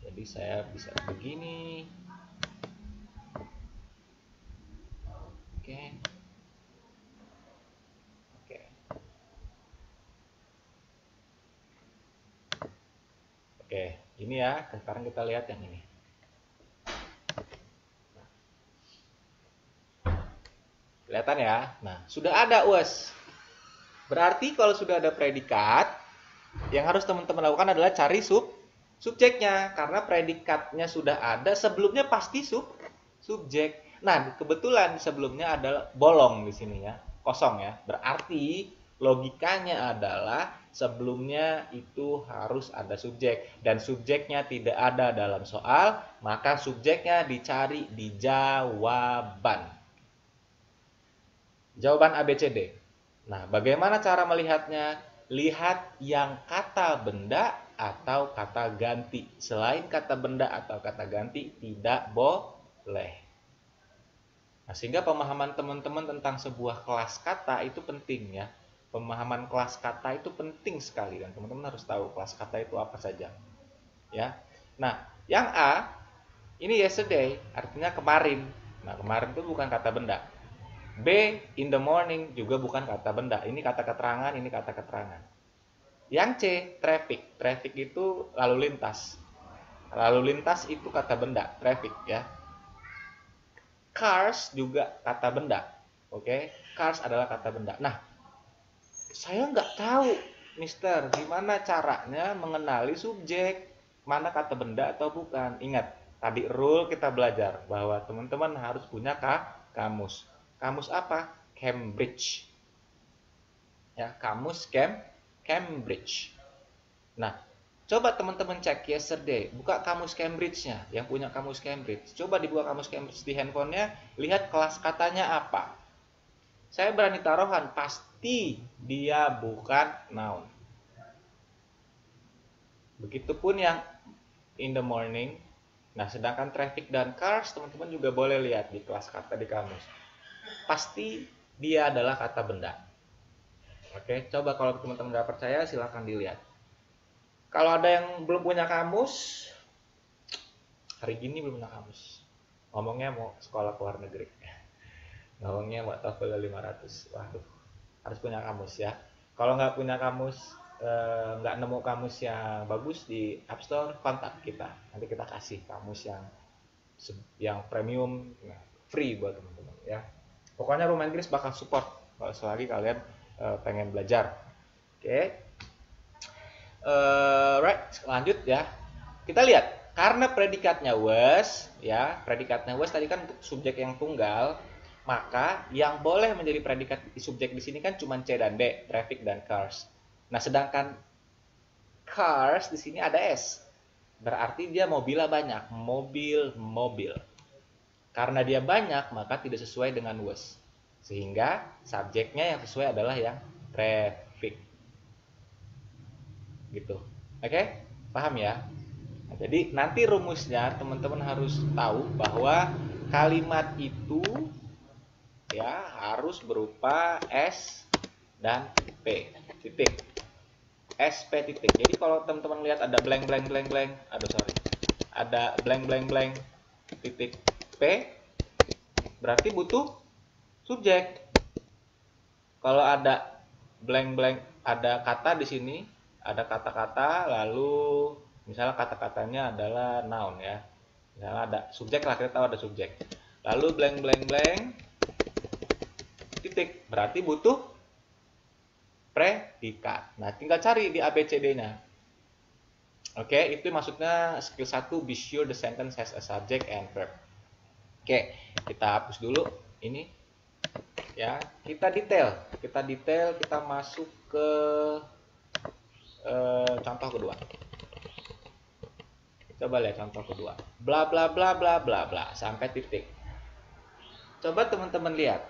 Jadi saya bisa begini. Oke. Oke, ini ya. Sekarang kita lihat yang ini. Kelihatan ya? Nah, sudah ada was. Berarti kalau sudah ada predikat, yang harus teman-teman lakukan adalah cari subjeknya. Karena predikatnya sudah ada, sebelumnya pasti subjek. Nah, kebetulan sebelumnya ada bolong di sini ya, kosong ya. Berarti logikanya adalah sebelumnya itu harus ada subjek. Dan subjeknya tidak ada dalam soal, maka subjeknya dicari di jawaban. Jawaban ABCD. Nah, bagaimana cara melihatnya? Lihat yang kata benda atau kata ganti. Selain kata benda atau kata ganti, tidak boleh. Nah, sehingga pemahaman teman-teman tentang sebuah kelas kata itu penting ya. Pemahaman kelas kata itu penting sekali dan teman-teman harus tahu kelas kata itu apa saja. Ya. Nah, yang A ini yesterday artinya kemarin. Nah, kemarin itu bukan kata benda. B in the morning juga bukan kata benda. Ini kata keterangan, ini kata keterangan. Yang C traffic. Traffic itu lalu lintas. Lalu lintas itu kata benda, traffic ya. Cars juga kata benda. Oke, cars adalah kata benda. Nah, saya nggak tahu, Mister, gimana caranya mengenali subjek, mana kata benda atau bukan. Ingat, tadi rule kita belajar bahwa teman-teman harus punya kamus. Kamus apa? Cambridge. Ya, kamus Cambridge. Nah, coba teman-teman cek yesterday, buka kamus Cambridge-nya, yang punya kamus Cambridge. Coba dibuka kamus Cambridge di handphonenya, lihat kelas katanya apa. Saya berani taruhan, pasti dia bukan noun. Begitupun yang in the morning. Nah, sedangkan traffic dan cars, teman-teman juga boleh lihat di kelas kata di kamus. Pasti dia adalah kata benda. Oke, coba kalau teman-teman nggak percaya, silahkan dilihat. Kalau ada yang belum punya kamus, hari gini belum punya kamus. Ngomongnya mau sekolah ke luar negeri. Ngomongnya mau TOEFL 500. Waduh, harus punya kamus ya. Kalau nggak punya kamus, nggak nemu kamus yang bagus di App Store, kontak kita. Nanti kita kasih kamus yang premium, free buat teman-teman ya. Pokoknya Rumah Inggris bakal support kalau selagi kalian pengen belajar. Oke. Right, lanjut ya. Kita lihat karena predikatnya was ya, predikatnya was tadi kan untuk subjek yang tunggal, maka yang boleh menjadi predikat subjek di sini kan cuma C dan D, traffic dan cars. Nah, sedangkan cars di sini ada S. Berarti dia mobilnya banyak, mobil. Karena dia banyak, maka tidak sesuai dengan was. Sehingga subjeknya yang sesuai adalah yang traffic. Gitu. Oke? Paham ya? Nah, jadi nanti rumusnya teman-teman harus tahu bahwa kalimat itu ya harus berupa S dan P titik. SP titik. Jadi kalau teman-teman lihat ada blank ada blank titik P, berarti butuh subjek. Kalau ada blank ada kata di sini, ada kata-kata, lalu misalnya kata-katanya adalah noun ya. Misalnya ada subjek lah, kita tahu ada subjek. Lalu blank titik, berarti butuh predikat. Nah, tinggal cari di ABCD-nya. Oke, itu maksudnya skill 1, be sure the sentence has a subject and verb. Oke, kita hapus dulu ini. Ya, kita detail, kita masuk ke contoh kedua. Coba lihat contoh kedua. Bla bla bla bla bla bla sampai titik. Coba teman-teman lihat.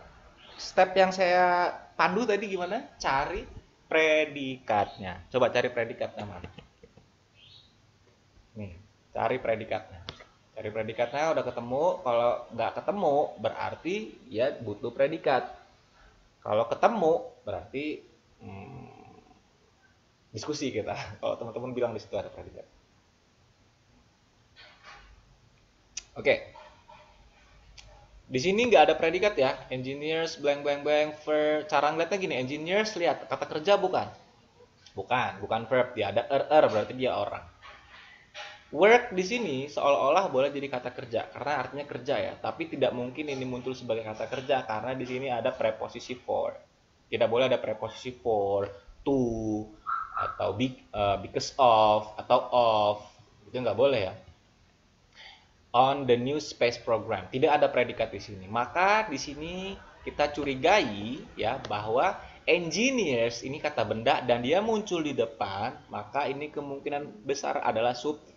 Step yang saya pandu tadi gimana? Cari predikatnya. Coba cari predikatnya mana? Nih, cari predikatnya. Cari predikatnya udah ketemu. Kalau nggak ketemu, berarti ya butuh predikat. Kalau ketemu, berarti diskusi kita. Kalau teman-teman bilang di situ ada predikat. Oke. Di sini nggak ada predikat ya. Engineers blank. Cara ngeliatnya gini, engineers lihat kata kerja bukan? Bukan verb. Dia ada berarti dia orang. Work di sini seolah-olah boleh jadi kata kerja karena artinya kerja ya, tapi tidak mungkin ini muncul sebagai kata kerja karena di sini ada preposisi for. Tidak boleh ada preposisi for, to, atau because of, atau of. Itu nggak boleh ya. On the new space program. Tidak ada predikat di sini. Maka di sini kita curigai ya bahwa engineers ini kata benda dan dia muncul di depan, maka ini kemungkinan besar adalah subjek.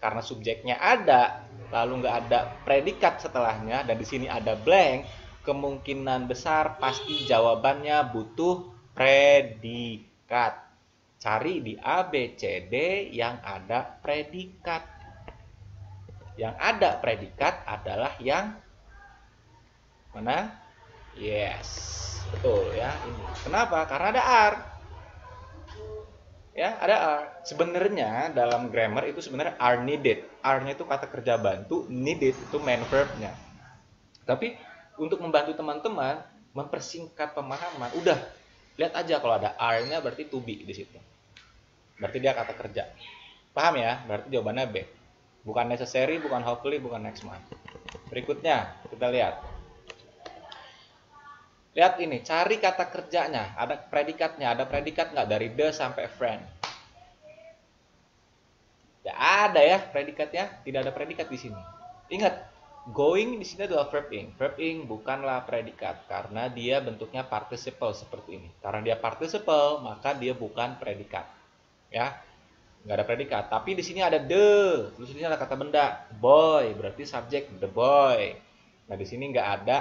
Karena subjeknya ada, lalu nggak ada predikat setelahnya dan di sini ada blank, kemungkinan besar pasti jawabannya butuh predikat. Cari di A, B, C, D yang ada predikat. Yang ada predikat adalah yang Mana? Yes, betul ya ini. Kenapa? Karena ada are. Ya, ada are. Sebenarnya dalam grammar itu sebenarnya are needed. Are-nya itu kata kerja bantu, needed itu main verb-nya. Tapi untuk membantu teman-teman mempersingkat pemahaman, udah lihat aja kalau ada are-nya berarti to be di situ. Berarti dia kata kerja. Paham ya? Berarti jawabannya B. Bukan necessary, bukan hopefully, bukan next month. Berikutnya kita lihat. Lihat ini, cari kata kerjanya. Ada predikatnya. Ada predikat nggak dari the sampai friend? Tidak ada ya predikatnya. Tidak ada predikat di sini. Ingat, going di sini adalah verb ing. Verb ing bukanlah predikat karena dia bentuknya participle seperti ini. Karena dia participle, maka dia bukan predikat. Ya, nggak ada predikat. Tapi di sini ada the. Terus di sini ada kata benda boy, berarti subjek the boy. Nah di sini nggak ada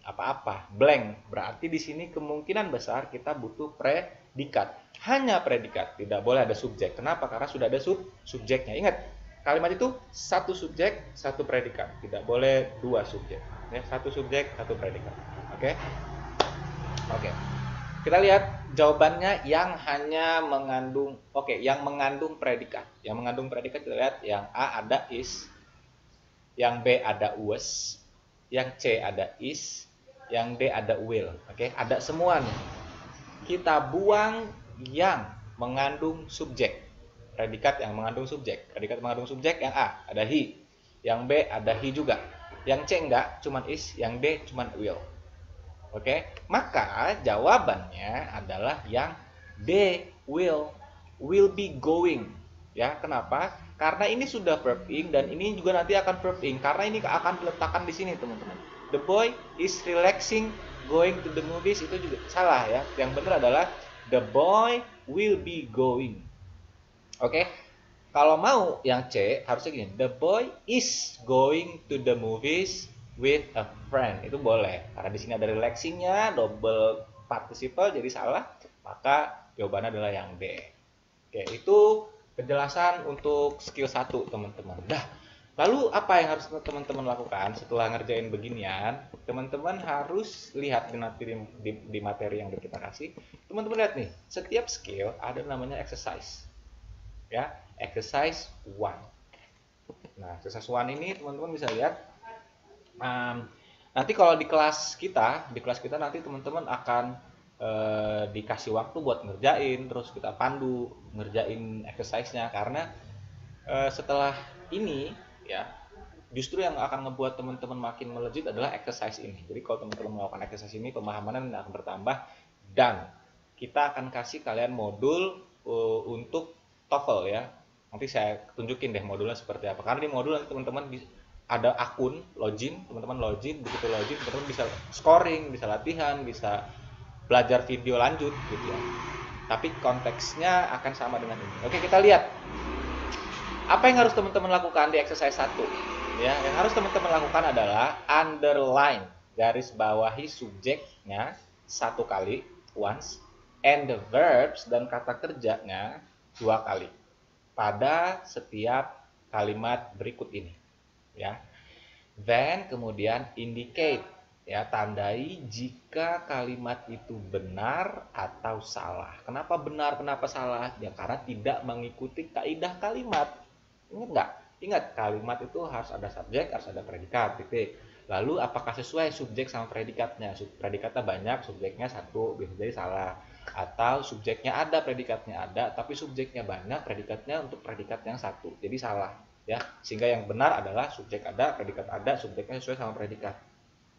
apa-apa, blank. Berarti di sini kemungkinan besar kita butuh predikat. Hanya predikat, tidak boleh ada subjek. Kenapa? Karena sudah ada subjeknya. Ingat, kalimat itu satu subjek, satu predikat. Tidak boleh dua subjek. Ya, satu subjek, satu predikat. Oke? Oke. Kita lihat jawabannya yang hanya mengandung, yang mengandung predikat. Yang mengandung predikat kita lihat yang A ada is, yang B ada was, yang C ada is, yang D ada will. Oke, ada semua nih. Kita buang yang mengandung subjek. Predikat yang mengandung subjek. Predikat mengandung subjek yang A ada he, yang B ada he juga. Yang C enggak, cuman is, yang D cuman will. Oke, maka jawabannya adalah yang D, will be going. Ya, kenapa? Karena ini sudah verb ing dan ini juga nanti akan verb ing. Karena ini akan diletakkan di sini, teman-teman. The boy is relaxing going to the movies, itu juga salah ya. Yang benar adalah the boy will be going. Oke. Kalau mau yang C harusnya gini, the boy is going to the movies with a friend. Itu boleh. Karena di sini ada relaxingnya, double participle jadi salah, maka jawabannya adalah yang D. Oke, itu penjelasan untuk skill 1, teman-teman. Dah. Lalu apa yang harus teman-teman lakukan setelah ngerjain beginian? Teman-teman harus lihat di materi yang kita kasih. Teman-teman lihat nih, setiap skill ada namanya exercise. Ya, exercise 1. Nah, exercise 1 ini teman-teman bisa lihat. Nanti kalau di kelas kita nanti teman-teman akan dikasih waktu buat ngerjain, terus kita pandu ngerjain exercise-nya, karena setelah ini ya justru yang akan ngebuat teman-teman makin melejit adalah exercise ini. Jadi kalau teman-teman melakukan exercise ini, pemahamannya akan bertambah, dan kita akan kasih kalian modul untuk TOEFL ya. Nanti saya tunjukin deh modulnya seperti apa. Karena di modul nanti teman-teman ada akun login, teman-teman login, begitu login teman-teman bisa scoring, bisa latihan, bisa belajar video lanjut gitu ya. Tapi konteksnya akan sama dengan ini. Oke, kita lihat apa yang harus teman-teman lakukan di exercise 1 ya. Yang harus teman-teman lakukan adalah underline, garis bawahi subjeknya 1 kali once, and the verbs dan kata kerjanya 2 kali pada setiap kalimat berikut ini ya. Then kemudian indicate ya, tandai jika kalimat itu benar atau salah. Kenapa benar, kenapa salah? Ya karena tidak mengikuti kaidah kalimat. Ingat nggak? Ingat, kalimat itu harus ada subjek, harus ada predikat, titik. Lalu apakah sesuai subjek sama predikatnya? Predikatnya banyak, subjeknya 1, bisa jadi salah. Atau subjeknya ada, predikatnya ada, tapi subjeknya banyak, predikatnya untuk predikat yang 1, jadi salah ya. Sehingga yang benar adalah subjek ada, predikat ada, subjeknya sesuai sama predikat.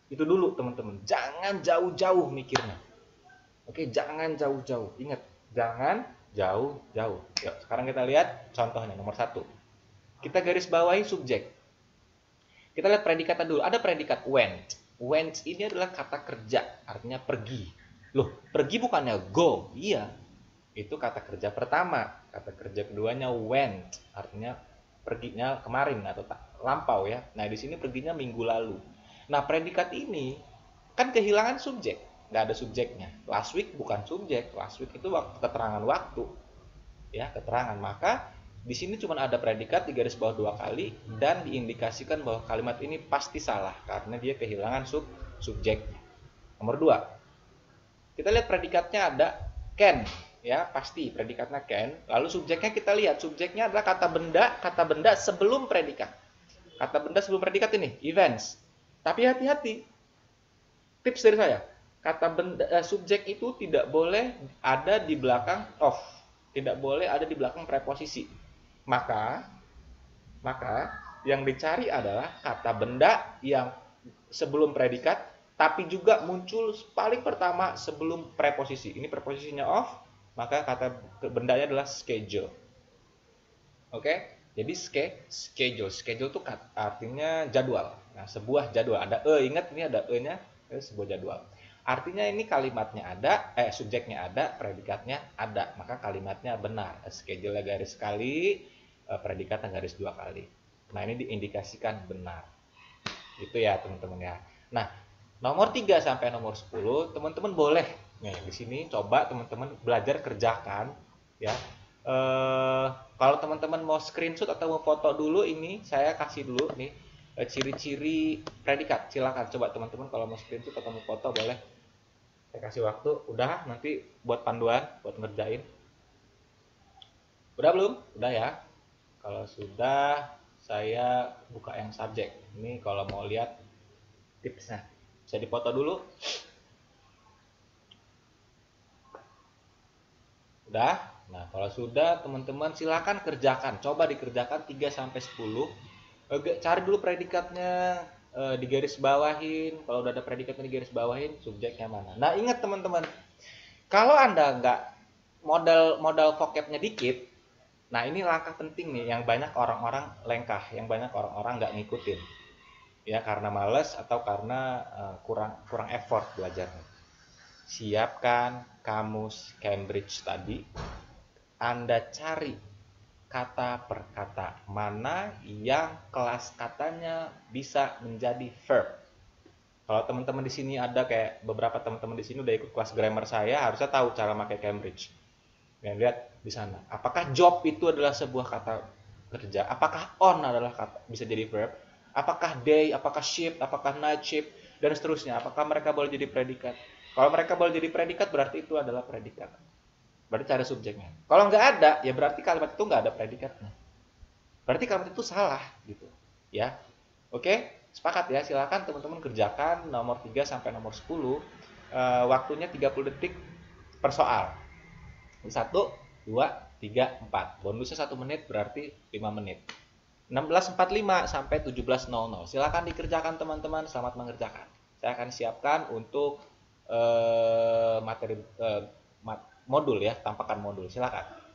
Itu dulu teman-teman, jangan jauh-jauh mikirnya. Oke, jangan jauh-jauh. Ingat, jangan jauh-jauh. Yuk, sekarang kita lihat contohnya nomor 1. Kita garis bawahi subjek. Kita lihat predikatnya dulu. Ada predikat went. Went ini adalah kata kerja, artinya pergi. Loh, pergi bukannya go? Iya. Itu kata kerja pertama. Kata kerja keduanya went, artinya perginya kemarin atau lampau ya. Nah, di sini perginya minggu lalu. Nah, predikat ini kan kehilangan subjek, nggak ada subjeknya. Last week bukan subjek, last week itu keterangan waktu, ya keterangan. Maka Di sini cuma ada predikat di garis bawah 2 kali dan diindikasikan bahwa kalimat ini pasti salah karena dia kehilangan subjek. Nomor 2, kita lihat predikatnya ada can, ya pasti predikatnya can. Lalu subjeknya kita lihat, subjeknya adalah kata benda sebelum predikat. Kata benda sebelum predikat ini events. Tapi hati-hati, tips dari saya, kata benda subjek itu tidak boleh ada di belakang of, tidak boleh ada di belakang preposisi. Maka yang dicari adalah kata benda yang sebelum predikat tapi juga muncul paling pertama sebelum preposisi. Ini preposisinya of, maka kata bendanya adalah schedule. Oke? Jadi schedule. Schedule itu artinya jadwal. Nah, sebuah jadwal. Ada ingat ini ada e-nya, sebuah jadwal. Artinya ini kalimatnya ada, subjeknya ada, predikatnya ada, maka kalimatnya benar. Schedule garis sekali, predikatnya garis 2 kali. Nah, ini diindikasikan benar. Itu ya, teman-teman ya. Nah, nomor 3 sampai nomor 10, teman-teman boleh nih di sini coba teman-teman belajar kerjakan ya. Kalau teman-teman mau screenshot atau mau foto dulu, ini saya kasih dulu nih ciri-ciri predikat. Silakan coba teman-teman kalau mau screenshot atau mau foto boleh. Saya kasih waktu. Udah, nanti buat panduan, buat ngerjain. Udah belum? Udah ya. Kalau sudah, saya buka yang subjek. Ini kalau mau lihat tipsnya. Bisa dipoto dulu. Udah? Nah, kalau sudah teman-teman silakan kerjakan. Coba dikerjakan 3 sampai 10. Cari dulu predikatnya, di garis bawahin. Kalau udah ada predikatnya di garis bawahin, subjeknya mana. Nah, ingat teman-teman, kalau Anda nggak modal vocabnya dikit, nah ini langkah penting nih yang banyak orang-orang lengkah, yang banyak orang-orang nggak ngikutin. Ya karena males atau karena kurang effort belajarnya. Siapkan kamus Cambridge tadi. Anda cari kata per kata mana yang kelas katanya bisa menjadi verb. Kalau teman-teman di sini ada kayak beberapa teman-teman di sini udah ikut kelas grammar saya, harusnya tahu cara pakai Cambridge. Ya, lihat di sana. Apakah job itu adalah sebuah kata kerja? Apakah on adalah kata bisa jadi verb? Apakah day, apakah shift, apakah night shift, dan seterusnya. Apakah mereka boleh jadi predikat? Kalau mereka boleh jadi predikat, berarti itu adalah predikat. Berarti cara subjeknya. Kalau nggak ada, ya berarti kalimat itu nggak ada predikatnya. Berarti kalimat itu salah, gitu. Ya, oke? Sepakat ya? Silakan teman-teman kerjakan nomor 3 sampai nomor 10. Waktunya 30 detik per soal. 1, 2, 3, 4. Bonusnya 1 menit berarti 5 menit. 16.45 sampai 17.00. Silakan dikerjakan teman-teman, selamat mengerjakan. Saya akan siapkan untuk materi modul ya, tampakan modul. Silakan.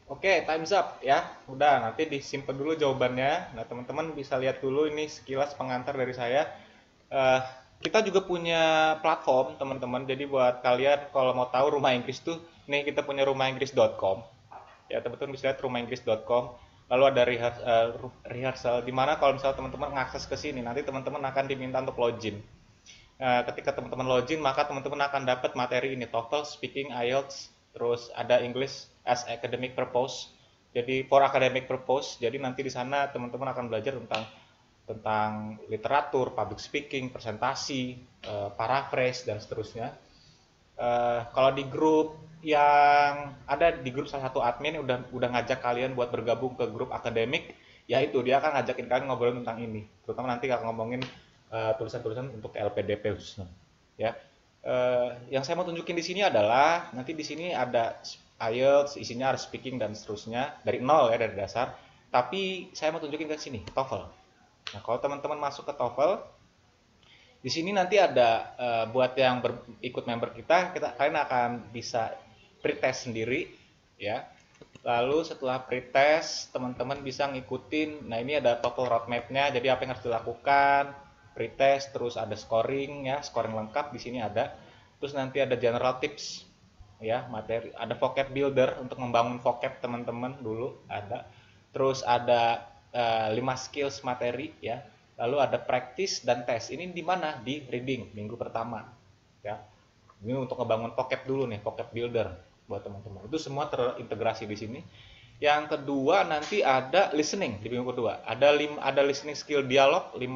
Oke, time's up ya. Udah, nanti disimpan dulu jawabannya. Nah, teman-teman bisa lihat dulu ini sekilas pengantar dari saya. Eh, kita juga punya platform, teman-teman. Jadi buat kalian kalau mau tahu rumah Inggris tuh, nih kita punya rumahinggris.com. Ya, teman-teman bisa lihat rumahinggris.com. Lalu ada rehearsal di mana kalau misalnya teman-teman mengakses ke sini, nanti teman-teman akan diminta untuk login. Ketika teman-teman login, maka teman-teman akan dapat materi ini, TOEFL, Speaking, IELTS, terus ada English as academic purpose. Jadi for academic purpose. Jadi nanti di sana teman-teman akan belajar tentang literatur, public speaking, presentasi, paraphrase dan seterusnya. Kalau di grup yang ada di grup salah satu admin udah ngajak kalian buat bergabung ke grup akademik, ya itu dia akan ngajakin kalian ngobrol tentang ini. Terutama nanti akan ngomongin tulisan-tulisan untuk LPDP khususnya. Ya, yang saya mau tunjukin di sini adalah nanti di sini ada IELTS, isinya harus speaking dan seterusnya dari nol ya, dari dasar. Tapi saya mau tunjukin ke sini TOEFL. Nah, kalau teman-teman masuk ke TOEFL, di sini nanti ada buat yang ikut member kalian akan bisa pretest sendiri ya. Lalu setelah pretest, teman-teman bisa ngikutin. Nah, ini ada TOEFL roadmap-nya. Jadi apa yang harus dilakukan? Pretest, terus ada scoring ya, scoring lengkap di sini ada. Terus nanti ada general tips ya, materi, ada vocab builder untuk membangun vocab teman-teman dulu ada. Terus ada 5 skills materi ya. Lalu ada practice dan tes. Ini di mana? Di reading minggu pertama ya. Ini untuk ngebangun vocab dulu nih, vocab builder buat teman-teman. Itu semua terintegrasi di sini. Yang kedua nanti ada listening di minggu kedua. Ada listening skill dialog 5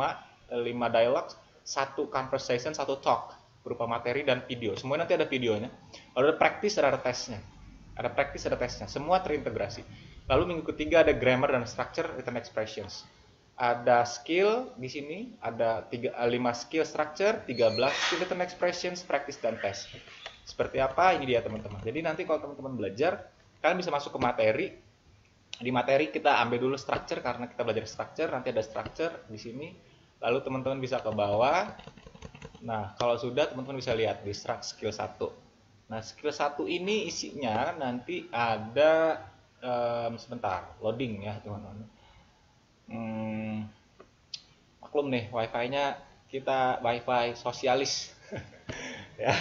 dialog, 1 conversation, 1 talk berupa materi dan video. Semua nanti ada videonya. Lalu ada practice, ada tesnya. Ada practice, ada tesnya. Semua terintegrasi. Lalu minggu ketiga ada grammar dan structure written expressions. Ada skill di sini, ada 5 skill structure, 13 skill written expressions, practice dan test. Seperti apa? Ini dia teman-teman. Jadi nanti kalau teman-teman belajar, kalian bisa masuk ke materi. Di materi kita ambil dulu structure karena kita belajar structure, nanti ada structure di sini. Lalu teman-teman bisa ke bawah. Nah, kalau sudah teman-teman bisa lihat di skill 1. Nah, skill 1 ini isinya nanti ada sebentar, loading ya, teman-teman. Maklum nih, wifi-nya kita wifi sosialis. Ya,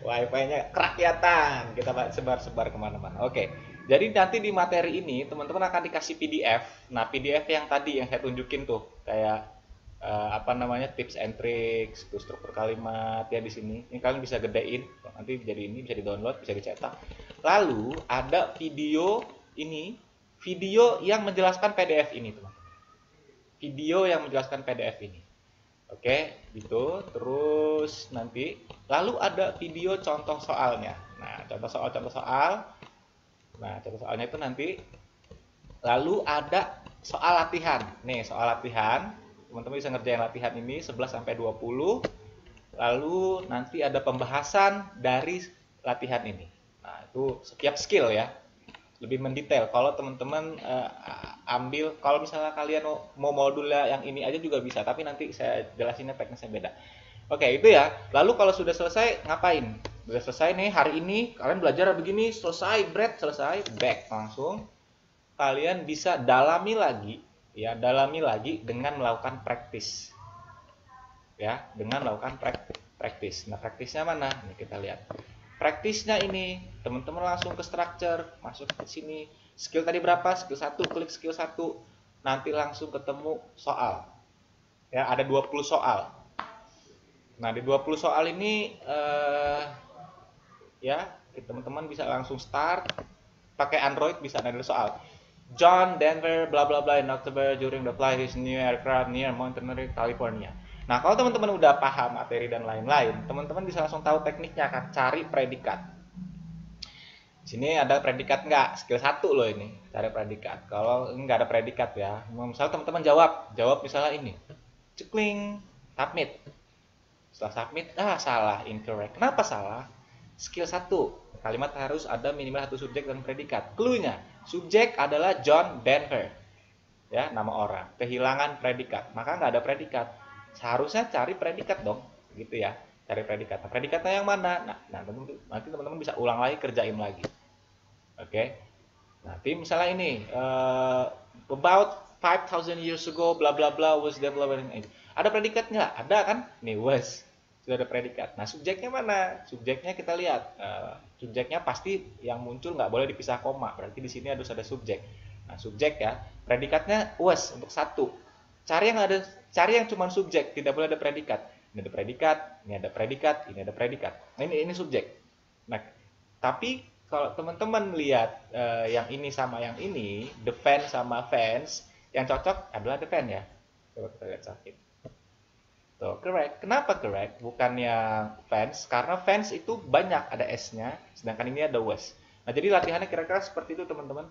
wifi-nya kerakyatan, kita sebar-sebar kemana-mana. Oke, jadi nanti di materi ini teman-teman akan dikasih PDF. Nah, PDF yang tadi yang saya tunjukin tuh, kayak apa namanya, tips and tricks, struktur kalimat ya di sini. Ini kalian bisa gedein, nanti jadi ini bisa di-download, bisa dicetak. Lalu ada video ini, video yang menjelaskan PDF ini, teman. Video yang menjelaskan PDF ini. Oke, gitu. Terus nanti lalu ada video contoh soalnya. Nah, contoh soal. Nah, contoh soalnya itu nanti lalu ada soal latihan. Nih, soal latihan. Teman-teman bisa ngerjain latihan ini 11 sampai 20. Lalu nanti ada pembahasan dari latihan ini. Nah, itu setiap skill ya. Lebih mendetail. Kalau teman-teman ambil, kalau misalnya kalian mau modulnya yang ini aja juga bisa, tapi nanti saya jelasinnya teknisnya beda. Oke, itu ya. Lalu kalau sudah selesai ngapain? Sudah selesai nih hari ini kalian belajar begini, selesai, selesai, back langsung. Kalian bisa dalami lagi dengan melakukan praktis. Ya, dengan melakukan praktis. Nah, praktisnya mana? Nih kita lihat. Praktisnya ini, teman-teman langsung ke structure, masuk ke sini. Skill tadi berapa? Skill 1, klik skill 1. Nanti langsung ketemu soal. Ya, ada 20 soal. Nah, di 20 soal ini ya, teman-teman bisa langsung start. Pakai Android bisa ada soal. John Denver bla bla bla in October during the flight his new aircraft near Monterey, California. Nah, kalau teman-teman udah paham materi dan lain-lain, teman-teman bisa langsung tahu tekniknya kan, cari predikat. Sini ada predikat nggak? Skill 1 loh ini, cari predikat. Kalau nggak ada predikat ya, misalnya teman-teman jawab misalnya ini, cekling, submit. Setelah submit, salah, incorrect. Kenapa salah? Skill 1, kalimat harus ada minimal 1 subjek dan predikat. Cluenya, subjek adalah John Denver, ya, nama orang. Kehilangan predikat, maka nggak ada predikat. Seharusnya cari predikat dong, gitu ya. Cari predikat. Nah, predikatnya yang mana? Nah, nanti teman-teman bisa ulang lagi, kerjain lagi. Oke. Nanti misalnya ini about 5,000 years ago bla bla bla was developed. Ada predikat nggak? Ada kan? Nih was sudah ada predikat. Nah subjeknya mana? Subjeknya kita lihat. Subjeknya pasti yang muncul nggak boleh dipisah koma. Berarti di sini harus ada subjek. Nah subjek ya. Predikatnya was untuk satu. Cari yang cuma subjek. Tidak boleh ada predikat. Ini ada predikat. Ini ada predikat. Ini ada predikat. Nah ini subjek. Nah tapi kalau teman-teman lihat yang ini sama yang ini, the fan sama fans, yang cocok adalah the fan ya. Coba kita lihat sakit. Tuh, correct. Kenapa correct? Bukan yang fans, karena fans itu banyak ada S-nya, sedangkan ini ada was. Nah, jadi latihannya kira-kira seperti itu teman-teman.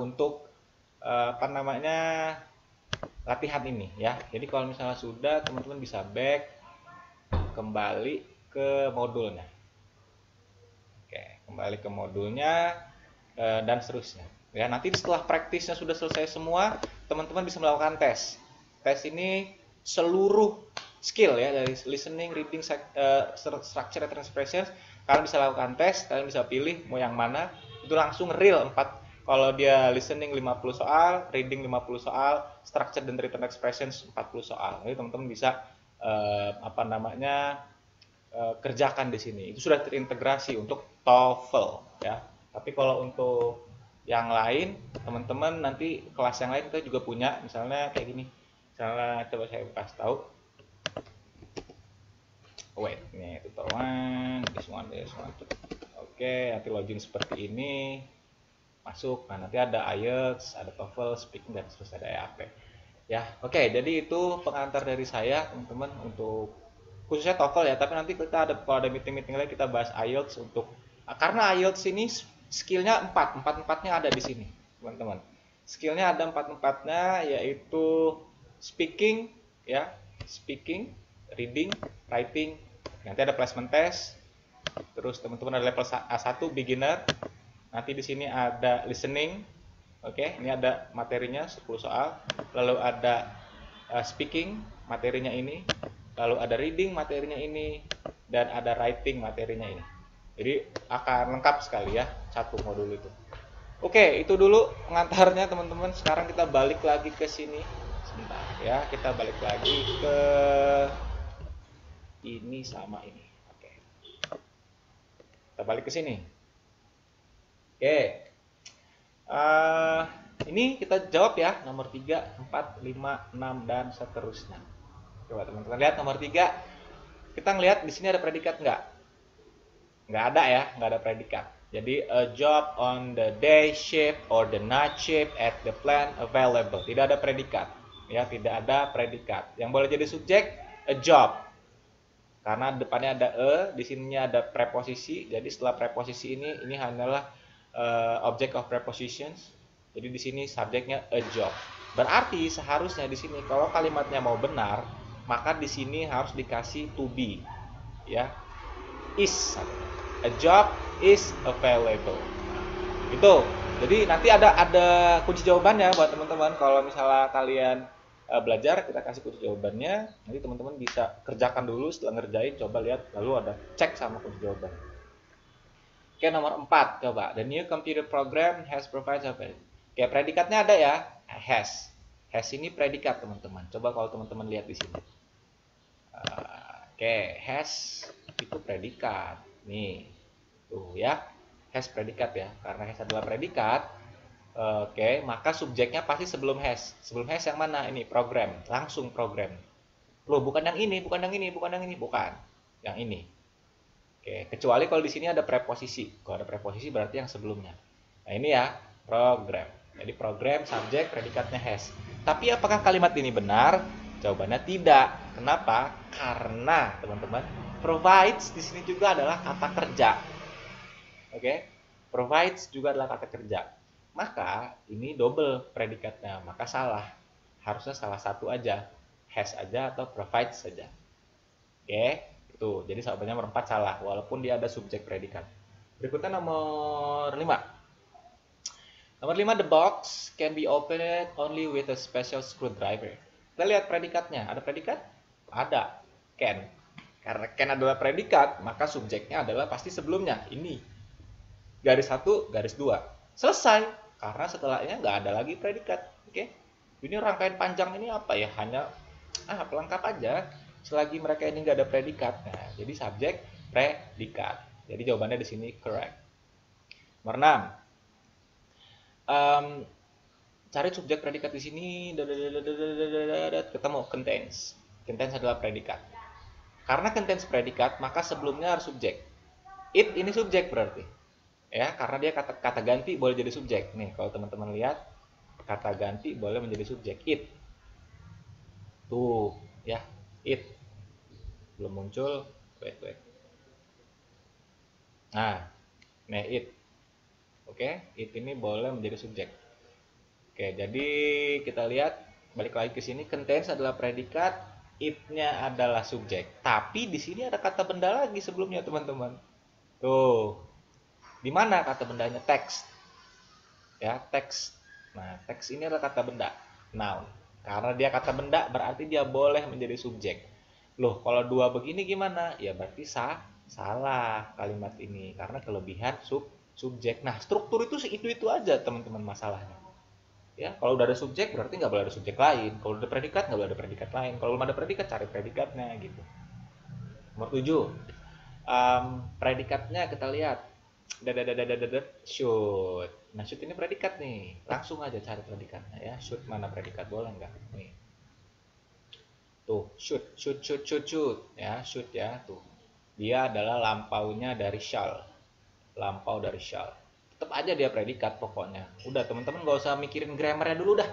Untuk apa namanya latihan ini ya. Jadi kalau misalnya sudah, teman-teman bisa back kembali ke modulnya. Oke, kembali ke modulnya dan seterusnya. Ya, nanti setelah praktisnya sudah selesai semua, teman-teman bisa melakukan tes. Tes ini seluruh skill ya dari listening, reading, structure, and expressions. Kalian bisa lakukan tes, kalian bisa pilih mau yang mana. Itu langsung real 4. Kalau dia listening 50 soal, reading 50 soal, structure dan written expressions 40 soal. Jadi teman-teman bisa apa namanya kerjakan di sini. Itu sudah terintegrasi untuk TOEFL ya. Tapi kalau untuk yang lain, teman-teman nanti kelas yang lain kita juga punya, misalnya kayak gini. Misalnya coba saya kasih tahu. Wait, ini tutorial one, this one. Oke, nanti login seperti ini. Masuk. Nah, nanti ada IELTS, ada TOEFL, speaking dan seterusnya ada EAP. Ya, oke. Jadi itu pengantar dari saya, teman-teman, untuk khususnya TOEFL ya. Tapi nanti kita ada kalau ada meeting-meeting lain kita bahas IELTS untuk karena IELTS ini skillnya 4-4-nya ada di sini, teman-teman. Skillnya ada 4-4-nya, yaitu speaking, ya, speaking, reading, writing. Nanti ada placement test. Terus teman-teman ada level A1 beginner. Nanti di sini ada listening. Oke, ini ada materinya 10 soal. Lalu ada speaking, materinya ini. Lalu ada reading, materinya ini. Dan ada writing, materinya ini. Jadi akan lengkap sekali ya satu modul itu. Oke, itu dulu pengantarnya teman-teman. Sekarang kita balik lagi ke sini. Sebentar ya, kita balik lagi ke ini sama ini. Oke. Kita balik ke sini. Oke. Ini kita jawab ya, nomor 3, 4, 5, 6 dan seterusnya. Coba teman-teman lihat nomor 3. Kita ngelihat di sini ada predikat nggak? Nggak ada ya, nggak ada predikat. Jadi a job on the day shift or the night shift at the plant available. Tidak ada predikat. Ya, tidak ada predikat. Yang boleh jadi subjek a job. Karena depannya ada di sininya ada preposisi. Jadi setelah preposisi ini hanyalah object of prepositions. Jadi di sini subjeknya a job. Berarti seharusnya di sini kalau kalimatnya mau benar, maka di sini harus dikasih to be. Ya. Is. A job is available. Itu. Jadi nanti ada kunci jawabannya buat teman-teman. Kalau misalnya kalian belajar, kita kasih kunci jawabannya. Nanti teman-teman bisa kerjakan dulu. Setelah ngerjain, coba lihat. Lalu ada cek sama kunci jawaban. Oke, nomor 4. Coba. The new computer program has provided available. Oke, predikatnya ada ya. Has. Has ini predikat, teman-teman. Coba kalau teman-teman lihat di sini. Oke, has itu predikat. Nih, tuh ya, has predikat ya, karena has adalah predikat. Oke, maka subjeknya pasti sebelum has. Sebelum has yang mana? Ini program, langsung program. Loh, bukan yang ini, bukan yang ini, bukan yang ini, bukan yang ini. Oke, kecuali kalau di sini ada preposisi. Kalau ada preposisi berarti yang sebelumnya. Nah ini ya, program. Jadi program, subjek, predikatnya has. Tapi apakah kalimat ini benar? Jawabannya tidak. Kenapa? Karena teman-teman, provides di sini juga adalah kata kerja. Oke? Provides juga adalah kata kerja. Maka ini double predikatnya, maka salah. Harusnya salah satu aja. Has aja atau provides saja. Oke? Itu. Jadi jawabannya nomor 4 salah walaupun dia ada subjek predikat. Berikutnya nomor 5. Nomor 5, the box can be opened only with a special screwdriver. Kita lihat predikatnya. Ada predikat? Ada. Can. Karena can adalah predikat, maka subjeknya adalah pasti sebelumnya. Ini. Garis 1, garis 2. Selesai, karena setelahnya nggak ada lagi predikat. Oke, ini rangkaian panjang ini apa ya, hanya pelengkap aja selagi mereka ini nggak ada predikat. Nah, jadi subjek, predikat. Jadi jawabannya di sini correct. Nomor 6. Cari subjek predikat di sini. Ketemu contains. Contains adalah predikat. Karena contains predikat, maka sebelumnya harus subjek. It ini subjek berarti. Ya, karena dia kata ganti boleh jadi subjek. Nih, kalau teman-teman lihat, kata ganti boleh menjadi subjek. It. Tuh, ya, it. Belum muncul. Wait. Nah, it. Oke, it ini boleh menjadi subjek. Oke, jadi kita lihat, balik lagi ke sini, contains adalah predikat, it-nya adalah subjek. Tapi di sini ada kata benda lagi sebelumnya, teman-teman. Tuh. Di mana kata bendanya? Text. Ya, text. Nah, text ini adalah kata benda, noun. Karena dia kata benda, berarti dia boleh menjadi subjek. Loh, kalau dua begini gimana? Ya berarti salah kalimat ini, karena kelebihan subjek. Nah, struktur itu aja, teman-teman, masalahnya. Ya, kalau udah ada subjek berarti nggak boleh ada subjek lain. Kalau udah ada predikat nggak boleh ada predikat lain. Kalau belum ada predikat, cari predikatnya gitu. Nomor 7. Predikatnya kita lihat. Should. Nah, should ini predikat nih. Langsung aja cari predikatnya ya. Should mana predikat, boleh nggak? Nih. Tuh, should. Ya, should ya, tuh. Dia adalah lampaunya dari shall. Lampau dari shall. Tetap aja dia predikat pokoknya. Udah, teman-teman gak usah mikirin grammarnya dulu dah.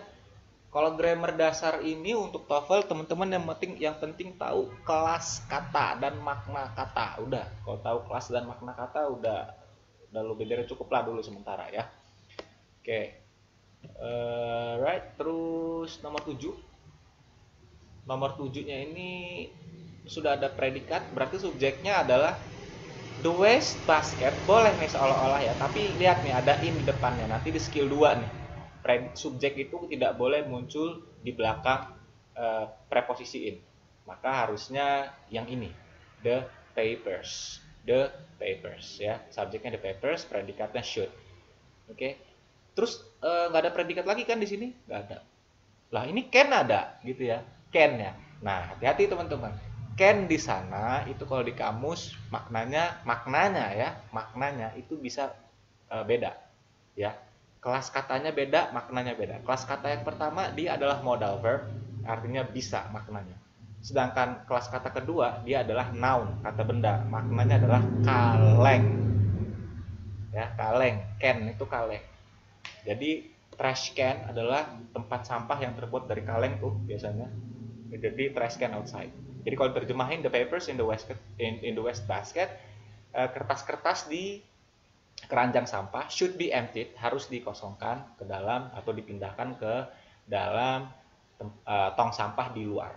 Kalau grammar dasar ini untuk TOEFL, teman-teman yang penting tahu kelas kata dan makna kata. Udah, kalau tahu kelas dan makna kata udah lebih dari cukup lah dulu sementara ya. Oke. Right, terus nomor 7. Nomor 7-nya ini sudah ada predikat, berarti subjeknya adalah the waste basket. Boleh nih seolah-olah ya, tapi lihat nih ada in di depannya. Nanti di skill 2 nih, subjek itu tidak boleh muncul di belakang preposisi in. Maka harusnya yang ini, the papers ya. Subjeknya the papers, predikatnya should. Oke. Terus nggak ada predikat lagi kan di sini? Nggak ada. Lah ini can ada gitu ya, can ya. Nah, hati-hati teman-teman. Can di sana itu kalau di kamus maknanya itu bisa beda ya. Kelas katanya beda, maknanya beda. Kelas kata yang pertama dia adalah modal verb, artinya bisa maknanya. Sedangkan kelas kata kedua dia adalah noun, kata benda, maknanya adalah kaleng. Ya, kaleng, can itu kaleng. Jadi trash can adalah tempat sampah yang terbuat dari kaleng tuh biasanya. Jadi trash can outside. Jadi kalau terjemahin the papers in the waste basket, kertas-kertas di keranjang sampah should be emptied, harus dikosongkan ke dalam atau dipindahkan ke dalam tong sampah di luar.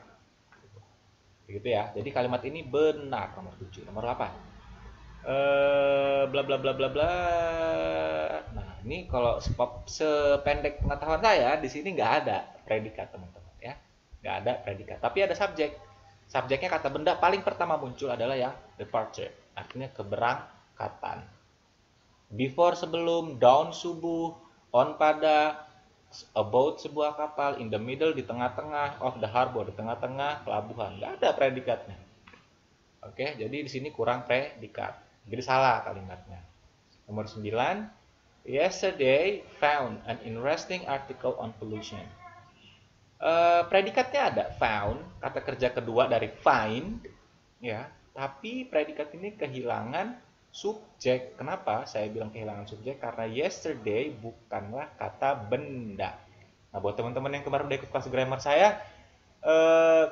Begitu ya. Jadi kalimat ini benar nomor 7. Nomor 8. Bla bla bla bla bla. Nah, ini kalau sependek pengetahuan saya di sini nggak ada predikat, teman-teman ya. Nggak ada predikat, tapi ada subjek. Subjeknya kata benda paling pertama muncul adalah yang departure, artinya keberangkatan. Before sebelum, down subuh, on pada, about sebuah kapal, in the middle di tengah-tengah, of the harbor di tengah-tengah pelabuhan. Nggak ada predikatnya. Oke, jadi di sini kurang predikat. Jadi salah kalimatnya. Nomor 9. Yesterday found an interesting article on pollution. Predikatnya ada found, kata kerja kedua dari find ya, tapi predikat ini kehilangan subjek. Kenapa saya bilang kehilangan subjek? Karena yesterday bukanlah kata benda. Nah, buat teman-teman yang kemarin udah ikut kelas grammar saya,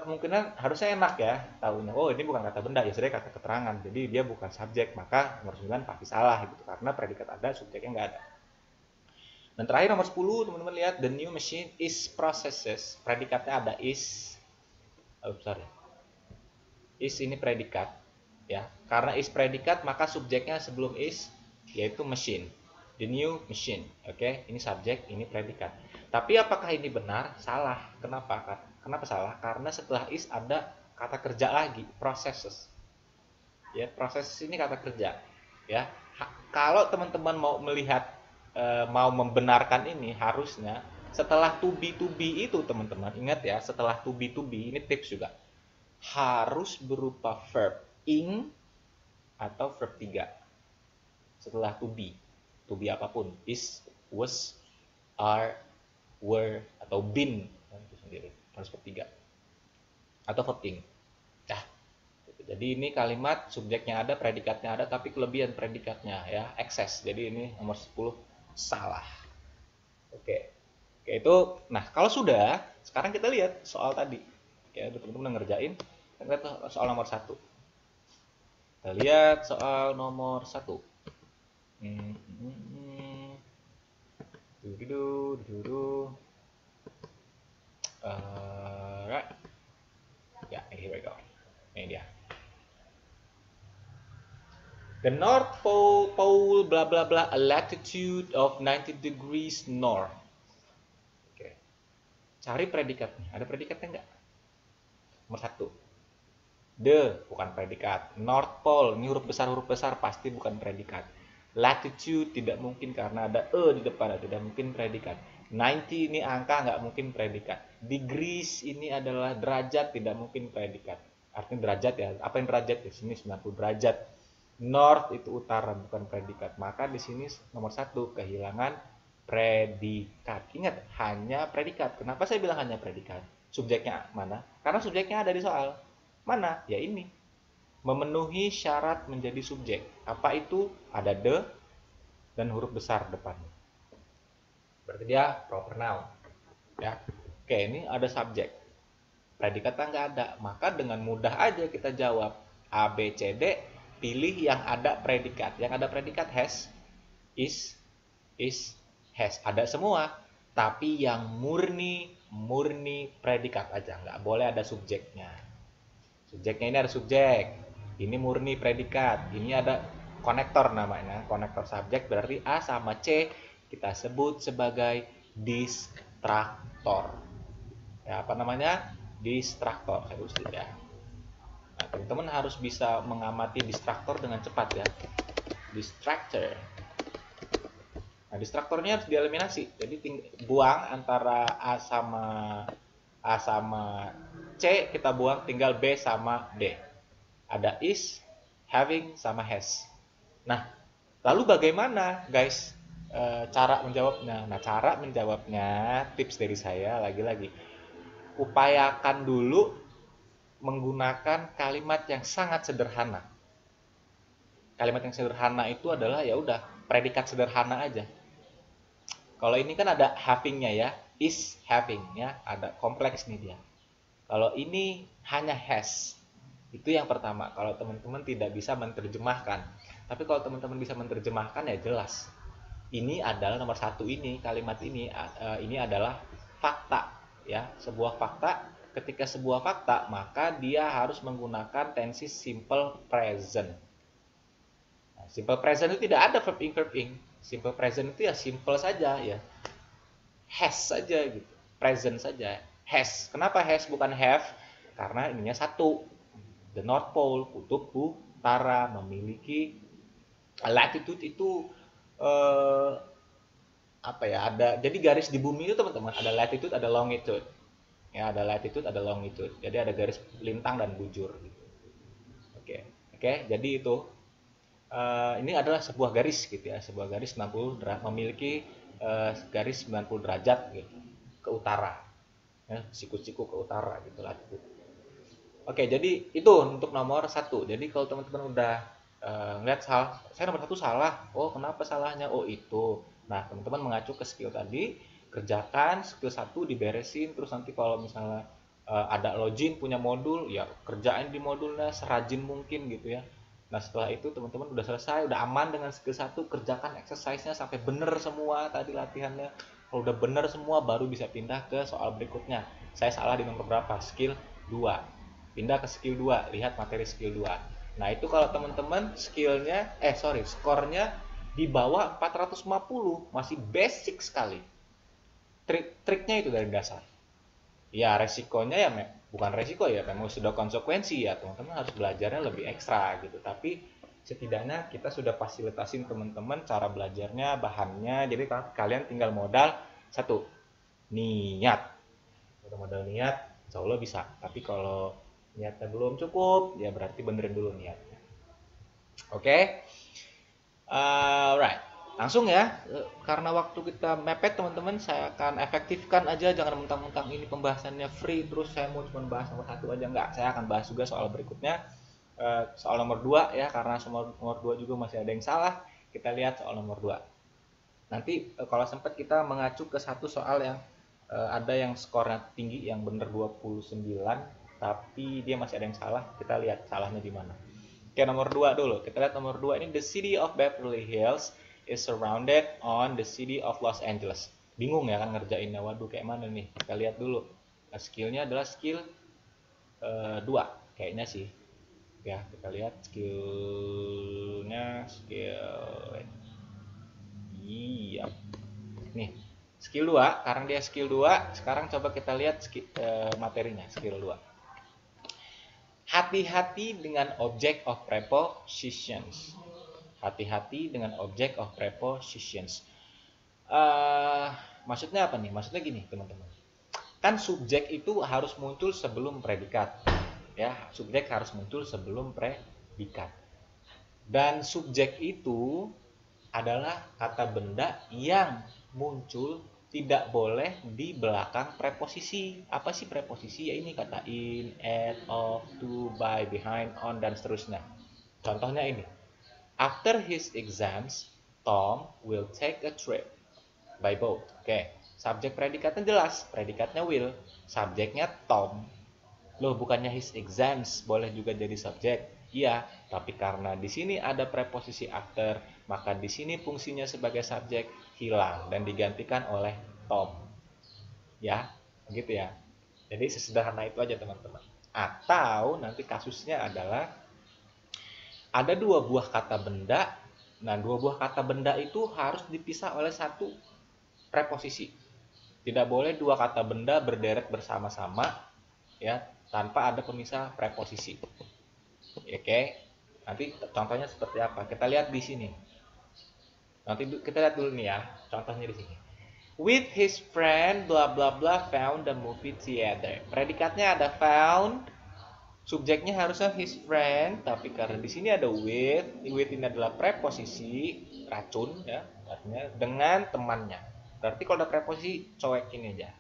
kemungkinan harusnya enak ya tahunya. Oh, ini bukan kata benda, yesterday kata keterangan, jadi dia bukan subjek. Maka nomor 9 pasti salah gitu, karena predikat ada, subjeknya nggak ada. Dan terakhir nomor 10, teman-teman lihat, the new machine is processes. Predikatnya ada is. Is ini predikat ya. Karena is predikat, maka subjeknya sebelum is yaitu machine. The new machine. Oke, ini subjek, ini predikat. Tapi apakah ini benar? Salah. Kenapa? Kenapa salah? Karena setelah is ada kata kerja lagi, processes. Ya, processes ini kata kerja ya. Kalau teman-teman mau melihat mau membenarkan ini harusnya setelah to be itu teman-teman ingat ya, setelah to be ini tips juga harus berupa verb ing atau verb 3 setelah to be apapun, is, was, are, were, atau been itu sendiri harus verb 3 atau verb ing. Nah, jadi ini kalimat subjeknya ada, predikatnya ada, tapi kelebihan predikatnya ya excess. Jadi ini nomor 10 salah. Oke. Oke, itu nah kalau sudah, sekarang kita lihat soal tadi. Ya, teman-teman ngerjain. Kita lihat soal nomor 1. Kita lihat soal nomor 1. Right. Ya, here we go. Ini dia. The North Pole, bla bla bla, a latitude of 90 degrees north. Oke. Cari predikatnya. Ada predikatnya enggak? Nomor 1. The bukan predikat. North Pole, ini huruf besar pasti bukan predikat. Latitude tidak mungkin karena ada di depan, tidak mungkin predikat. 90 ini angka nggak mungkin predikat. Degrees ini adalah derajat, tidak mungkin predikat. Artinya derajat ya. Apa yang derajat di sini 90 derajat. North itu utara bukan predikat. Maka di sini nomor 1 kehilangan predikat. Ingat hanya predikat. Kenapa saya bilang hanya predikat? Subjeknya mana? Karena subjeknya ada di soal. Mana? Ya ini. Memenuhi syarat menjadi subjek. Apa itu? Ada the dan huruf besar depannya. Berarti dia proper noun. Ya. Oke, ini ada subjek. Predikatnya nggak ada. Maka dengan mudah aja kita jawab A, B, C, D. Pilih yang ada predikat. Yang ada predikat has, is, has. Ada semua. Tapi yang murni predikat aja. Nggak boleh ada subjeknya. Subjeknya ini ada subjek. Ini murni predikat. Ini ada konektor namanya. Konektor subjek berarti A sama C kita sebut sebagai distraktor. Ya, apa namanya? Distraktor. Saya tulis ya. Nah, teman-teman harus bisa mengamati distraktor dengan cepat ya. Distractor. Nah, distraktornya harus dieliminasi. Jadi buang antara A sama C, kita buang tinggal B sama D. Ada is, having, sama has. Nah, lalu bagaimana guys cara menjawabnya? Nah, cara menjawabnya, tips dari saya lagi-lagi. Upayakan dulu menggunakan kalimat yang sangat sederhana. Kalimat yang sederhana itu adalah ya udah predikat sederhana aja. Kalau ini kan ada having-nya ya, is having ya, ada kompleks nih dia. Kalau ini hanya has, itu yang pertama. Kalau teman-teman tidak bisa menerjemahkan, tapi kalau teman-teman bisa menerjemahkan ya jelas. Ini adalah nomor 1 ini kalimat ini adalah fakta ya, sebuah fakta. Ketika sebuah fakta, maka dia harus menggunakan tensi simple present. Nah, simple present itu tidak ada verb ing. Simple present itu ya simple saja ya. Has saja gitu. Present saja. Has. Kenapa has bukan have? Karena ininya 1. The North Pole, kutub utara, memiliki latitude itu apa ya? Ada, jadi garis di bumi itu teman-teman ada latitude, ada longitude. Ya, ada latitude, ada longitude. Jadi ada garis lintang dan bujur. Oke, jadi itu ini adalah sebuah garis gitu ya, sebuah garis 90 derajat, memiliki garis 90 derajat gitu ke utara. Ya, siku-siku ke utara gitu latitude. Oke, jadi itu untuk nomor 1. Jadi kalau teman-teman udah ngeliat saya nomor 1 salah. Oh, kenapa salahnya? Oh, itu. Nah, teman-teman mengacu ke skill tadi. Kerjakan skill 1 diberesin, terus nanti kalau misalnya ada login punya modul ya kerjain di modulnya serajin mungkin gitu ya. Nah, setelah itu teman-teman udah selesai, udah aman dengan skill 1, kerjakan exercise-nya sampai bener semua tadi latihannya. Kalau udah bener semua baru bisa pindah ke soal berikutnya. Saya salah di nomor berapa? Skill 2. Pindah ke skill 2, lihat materi skill 2. Nah, itu kalau teman-teman skornya di bawah 450, masih basic sekali. Triknya itu dari dasar. Ya resikonya ya bukan resiko ya, memang sudah konsekuensi ya, teman-teman harus belajarnya lebih ekstra gitu. Tapi setidaknya kita sudah fasilitasin teman-teman cara belajarnya, bahannya. Jadi kalian tinggal modal satu, niat. Udah modal niat, insya Allah bisa. Tapi kalau niatnya belum cukup, ya berarti benerin dulu niatnya. Oke? Alright. Langsung ya, karena waktu kita mepet teman-teman, saya akan efektifkan aja, jangan mentang-mentang ini pembahasannya free terus saya mau cuma bahas nomor 1 aja, enggak. Saya akan bahas juga soal berikutnya, soal nomor 2 ya, karena soal nomor 2 juga masih ada yang salah. Kita lihat soal nomor 2. Nanti kalau sempat kita mengacu ke satu soal yang ada yang skornya tinggi, yang bener 29, tapi dia masih ada yang salah. Kita lihat salahnya di mana. Oke, nomor 2 dulu. Kita lihat nomor 2 ini, the city of Beverly Hills is surrounded on the city of Los Angeles. Bingung ya kan ngerjainnya, waduh kayak mana nih? Kita lihat dulu. Nah, skillnya adalah skill 2 kayaknya sih. Ya, kita lihat skillnya, iya. Nih, skill 2, karena dia skill 2, sekarang coba kita lihat materinya, skill 2. Hati-hati dengan object of prepositions. Hati-hati dengan object of prepositions. Maksudnya apa nih? Maksudnya gini teman-teman. Kan subjek itu harus muncul sebelum predikat. Ya, subjek harus muncul sebelum predikat. Dan subjek itu adalah kata benda yang muncul tidak boleh di belakang preposisi. Apa sih preposisi? Ya ini kata in, at, of, to, by, behind, on, dan seterusnya. Contohnya ini. After his exams, Tom will take a trip by boat. Oke, subjek predikatnya jelas, predikatnya will, subjeknya Tom. Loh, bukannya his exams boleh juga jadi subjek? Iya, tapi karena di sini ada preposisi after, maka di sini fungsinya sebagai subjek hilang dan digantikan oleh Tom. Ya, begitu ya. Jadi sesederhana itu aja teman-teman. Atau nanti kasusnya adalah ada 2 buah kata benda. Nah, 2 buah kata benda itu harus dipisah oleh satu preposisi. Tidak boleh 2 kata benda berderet bersama-sama ya, tanpa ada pemisah preposisi. Oke. Nanti contohnya seperti apa? Kita lihat di sini. Nanti kita lihat dulu nih ya, contohnya di sini. With his friend blah blah blah found the movie theater. Predikatnya ada found, subjeknya harusnya his friend, tapi karena di sini ada with ini adalah preposisi racun ya, artinya dengan temannya. Berarti kalau ada preposisi coekin aja,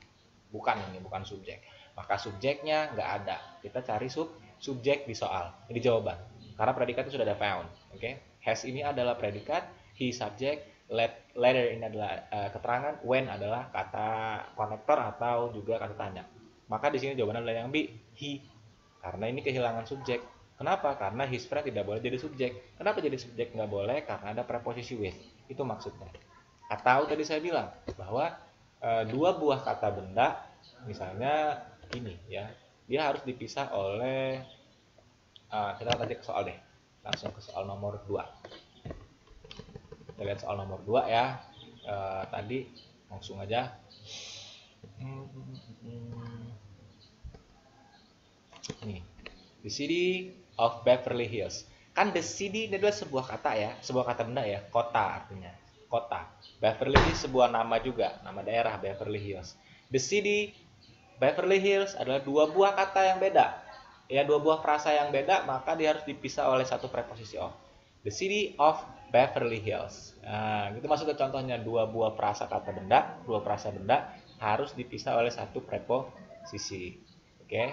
bukan subjek. Maka subjeknya nggak ada. Kita cari subjek di soal, di jawaban. Karena predikatnya sudah ada found. Oke, has ini adalah predikat, he subjek, later ini adalah keterangan, when adalah kata konektor atau juga kata tanya. Maka di sini jawabannya adalah yang B, he. Karena ini kehilangan subjek. Kenapa? Karena his friend tidak boleh jadi subjek. Kenapa jadi subjek nggak boleh? Karena ada preposisi with. Itu maksudnya. Atau tadi saya bilang bahwa 2 buah kata benda, misalnya ini ya, dia harus dipisah oleh kita tadi ke soal deh. Langsung ke soal nomor 2. Kita lihat soal nomor 2 ya. Tadi langsung aja. Nih, the city of Beverly Hills. Kan the city ini adalah sebuah kata ya, sebuah kata benda ya, kota artinya, kota. Beverly Hills sebuah nama juga, nama daerah Beverly Hills. The city Beverly Hills adalah 2 buah kata yang beda. Ya, 2 buah frasa yang beda, maka dia harus dipisah oleh satu preposisi of. The city of Beverly Hills. Nah, itu maksudnya contohnya 2 buah frasa kata benda, 2 frasa benda harus dipisah oleh satu preposisi. Oke.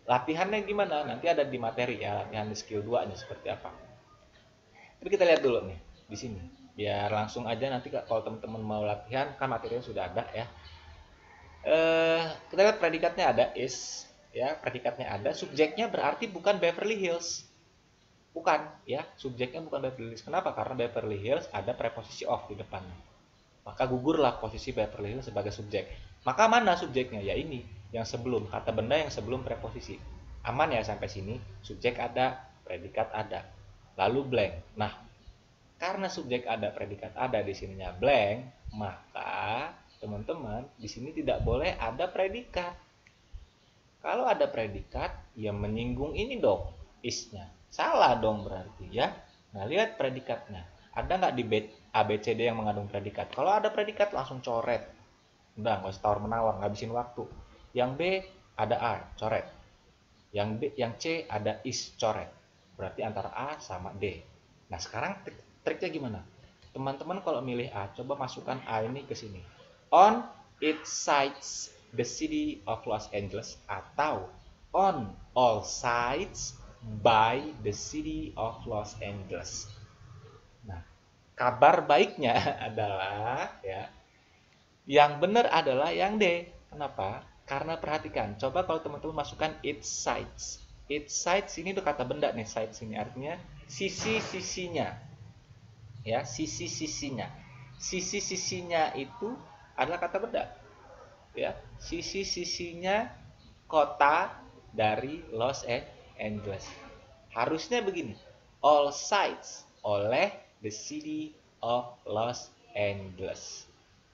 Latihannya gimana? Nanti ada di materi ya, latihan di skill 2 nya seperti apa. Tapi kita lihat dulu nih di sini. Biar langsung aja nanti kalau teman-teman mau latihan, kan materinya sudah ada ya. Kita lihat predikatnya ada is ya, predikatnya ada, subjeknya berarti bukan Beverly Hills. Bukan ya, subjeknya bukan Beverly Hills. Kenapa? Karena Beverly Hills ada preposisi of di depannya. Maka gugurlah posisi Beverly Hills sebagai subjek. Maka mana subjeknya? Ya ini, yang sebelum, kata benda yang sebelum preposisi. Aman ya sampai sini? Subjek ada, predikat ada. Lalu blank. Nah, karena subjek ada, predikat ada, di sininya blank, maka teman-teman di sini tidak boleh ada predikat. Kalau ada predikat, ya menyinggung ini dong, is-nya. Salah dong berarti ya. Nah, lihat predikatnya. Ada nggak di ABCD yang mengandung predikat? Kalau ada predikat langsung coret. Udah, nggak usah tawar-menawar, ngabisin waktu. Yang B ada A, coret. Yang C ada is, coret. Berarti antara A sama D. Nah, sekarang triknya gimana? Teman-teman kalau milih A, coba masukkan A ini ke sini. On its sides the city of Los Angeles, atau on all sides by the city of Los Angeles. Nah, kabar baiknya adalah ya, yang benar adalah yang D. Kenapa? Karena perhatikan, coba kalau teman-teman masukkan its sides. Its sides ini tuh kata benda nih, sides ini artinya sisi-sisinya. Ya, sisi-sisinya. Sisi-sisinya itu adalah kata benda. Ya, sisi-sisinya kota dari Los Angeles. Harusnya begini. All sides oleh the city of Los Angeles.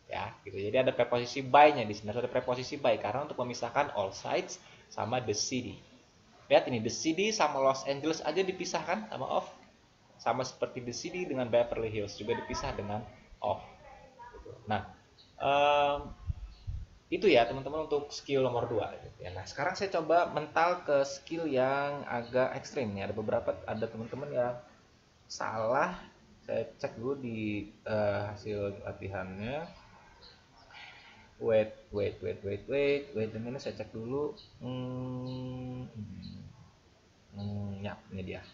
Ya, gitu. Jadi ada preposisi by-nya di sini. Ada preposisi by karena untuk memisahkan all sides sama the city. Lihat ini, the city sama Los Angeles aja dipisahkan sama of. Sama seperti the city dengan Beverly Hills juga dipisah dengan of. Nah, itu ya teman-teman untuk skill nomor 2 gitu ya. Nah, sekarang saya coba mental ke skill yang agak ekstrim nih. Ada beberapa, ada teman-teman yang salah. Saya cek dulu di hasil latihannya. Wait, ini saya cek dulu. Ya, ini dia.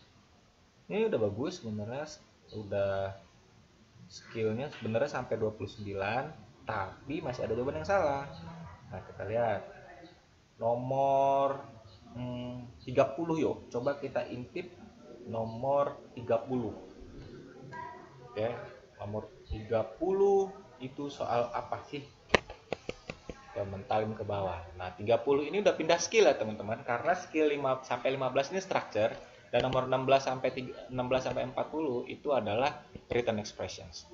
Ini udah bagus sebenarnya, udah skillnya sebenarnya sampai 29, tapi masih ada jawaban yang salah. Nah, kita lihat nomor 30 yuk, coba kita intip nomor 30. Oke, nomor 30 itu soal apa sih? Kita mentalin ke bawah. Nah, 30 ini udah pindah skill ya teman-teman, karena skill 5 sampai 15 ini structure, dan nomor 16 sampai 40 itu adalah written expressions.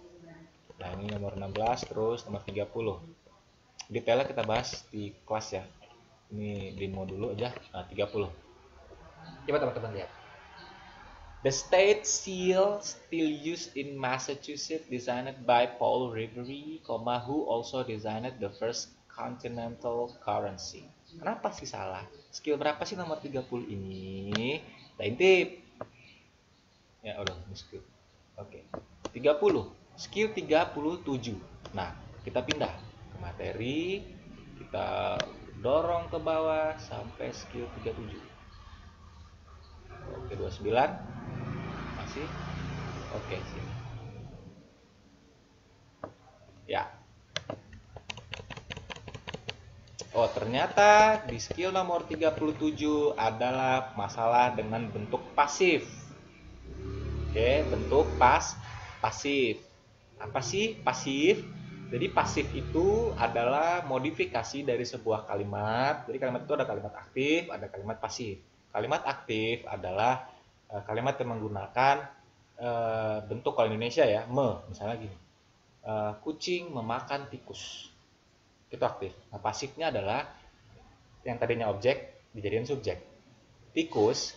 Nah, ini nomor 16, terus nomor 30. Detailnya kita bahas di kelas ya. Ini demo dulu aja. Nah, 30. Coba teman-teman lihat. The state seal still used in Massachusetts, designed by Paul Revere, who also designed the first continental currency. Kenapa sih salah? Skill berapa sih nomor 30 ini? Kita intip. Ya, udah, skill. Oke. 30. Skill 37. Nah, kita pindah ke materi. Kita dorong ke bawah sampai skill 37. Oke, 29. Masih. Oke, sini. Ya. Oh, ternyata di skill nomor 37 adalah masalah dengan bentuk pasif. Oke, bentuk pasif. Apa sih pasif? Jadi pasif itu adalah modifikasi dari sebuah kalimat. Jadi kalimat itu ada kalimat aktif, ada kalimat pasif. Kalimat aktif adalah kalimat yang menggunakan bentuk, kalau Indonesia ya, misalnya gini. Kucing memakan tikus. Itu aktif. Nah, pasifnya adalah yang tadinya objek dijadikan subjek. Tikus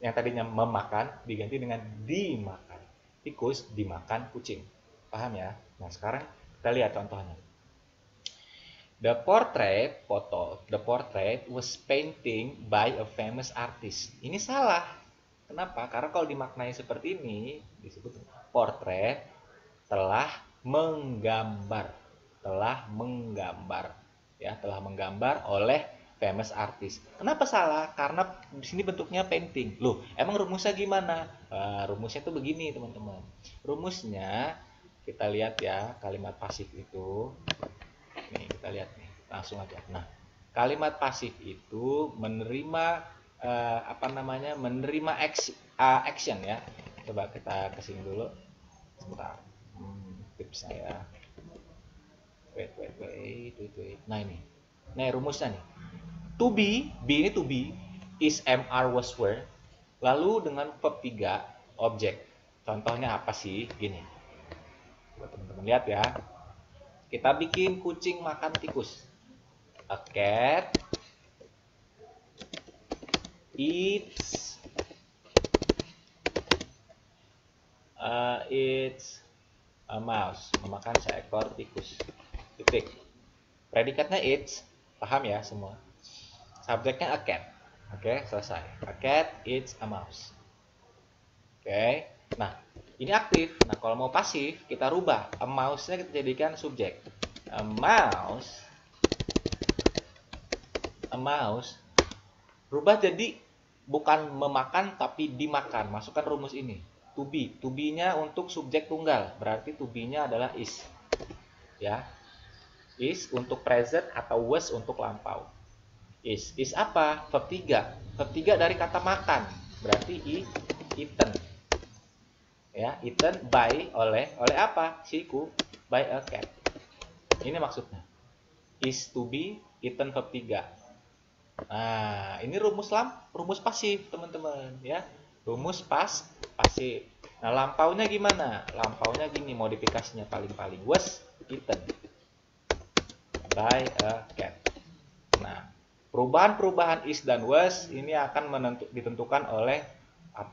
yang tadinya memakan diganti dengan dimakan. Tikus dimakan kucing. Paham ya? Nah, sekarang kita lihat contohnya. The portrait was painting by a famous artist. Ini salah. Kenapa? Karena kalau dimaknai seperti ini disebut portrait telah menggambar oleh famous artist. Kenapa salah? Karena di sini bentuknya painting. Loh, emang rumusnya gimana? Rumusnya tuh begini, teman-teman. Rumusnya kita lihat ya, kalimat pasif itu. Nih, kita lihat nih, langsung aja. Nah, kalimat pasif itu menerima menerima action ya. Coba kita kesini dulu. Sebentar. Tips saya. Wait. Nah, ini. Nah, rumusnya nih. To be, be ini to be, is, am, are, was, were. Lalu dengan verb 3, objek. Contohnya apa sih? Gini. Buat teman-teman lihat ya. Kita bikin kucing makan tikus. A cat eats It's a mouse. Memakan seekor tikus. Titik. Predikatnya it's. Paham ya semua? Subjeknya a cat. Oke, selesai. A cat eats a mouse. Oke. Nah, ini aktif. Nah, kalau mau pasif, kita rubah. A mouse-nya kita jadikan subjek. A mouse. Rubah jadi bukan memakan tapi dimakan. Masukkan rumus ini. To be. To be-nya untuk subjek tunggal. Berarti to be-nya adalah is. Ya. Is untuk present atau was untuk lampau. Is apa? Verb 3. Verb 3 dari kata makan. Berarti eaten. Ya, eaten by oleh apa? Siku by a cat. Ini maksudnya. Is to be eaten verb 3. Nah, ini rumus pasif, teman-teman, ya. Rumus pasif. Nah, lampaunya gimana? Lampaunya gini modifikasinya paling-paling. Was eaten by a cat. Nah, perubahan-perubahan is dan was ini akan ditentukan oleh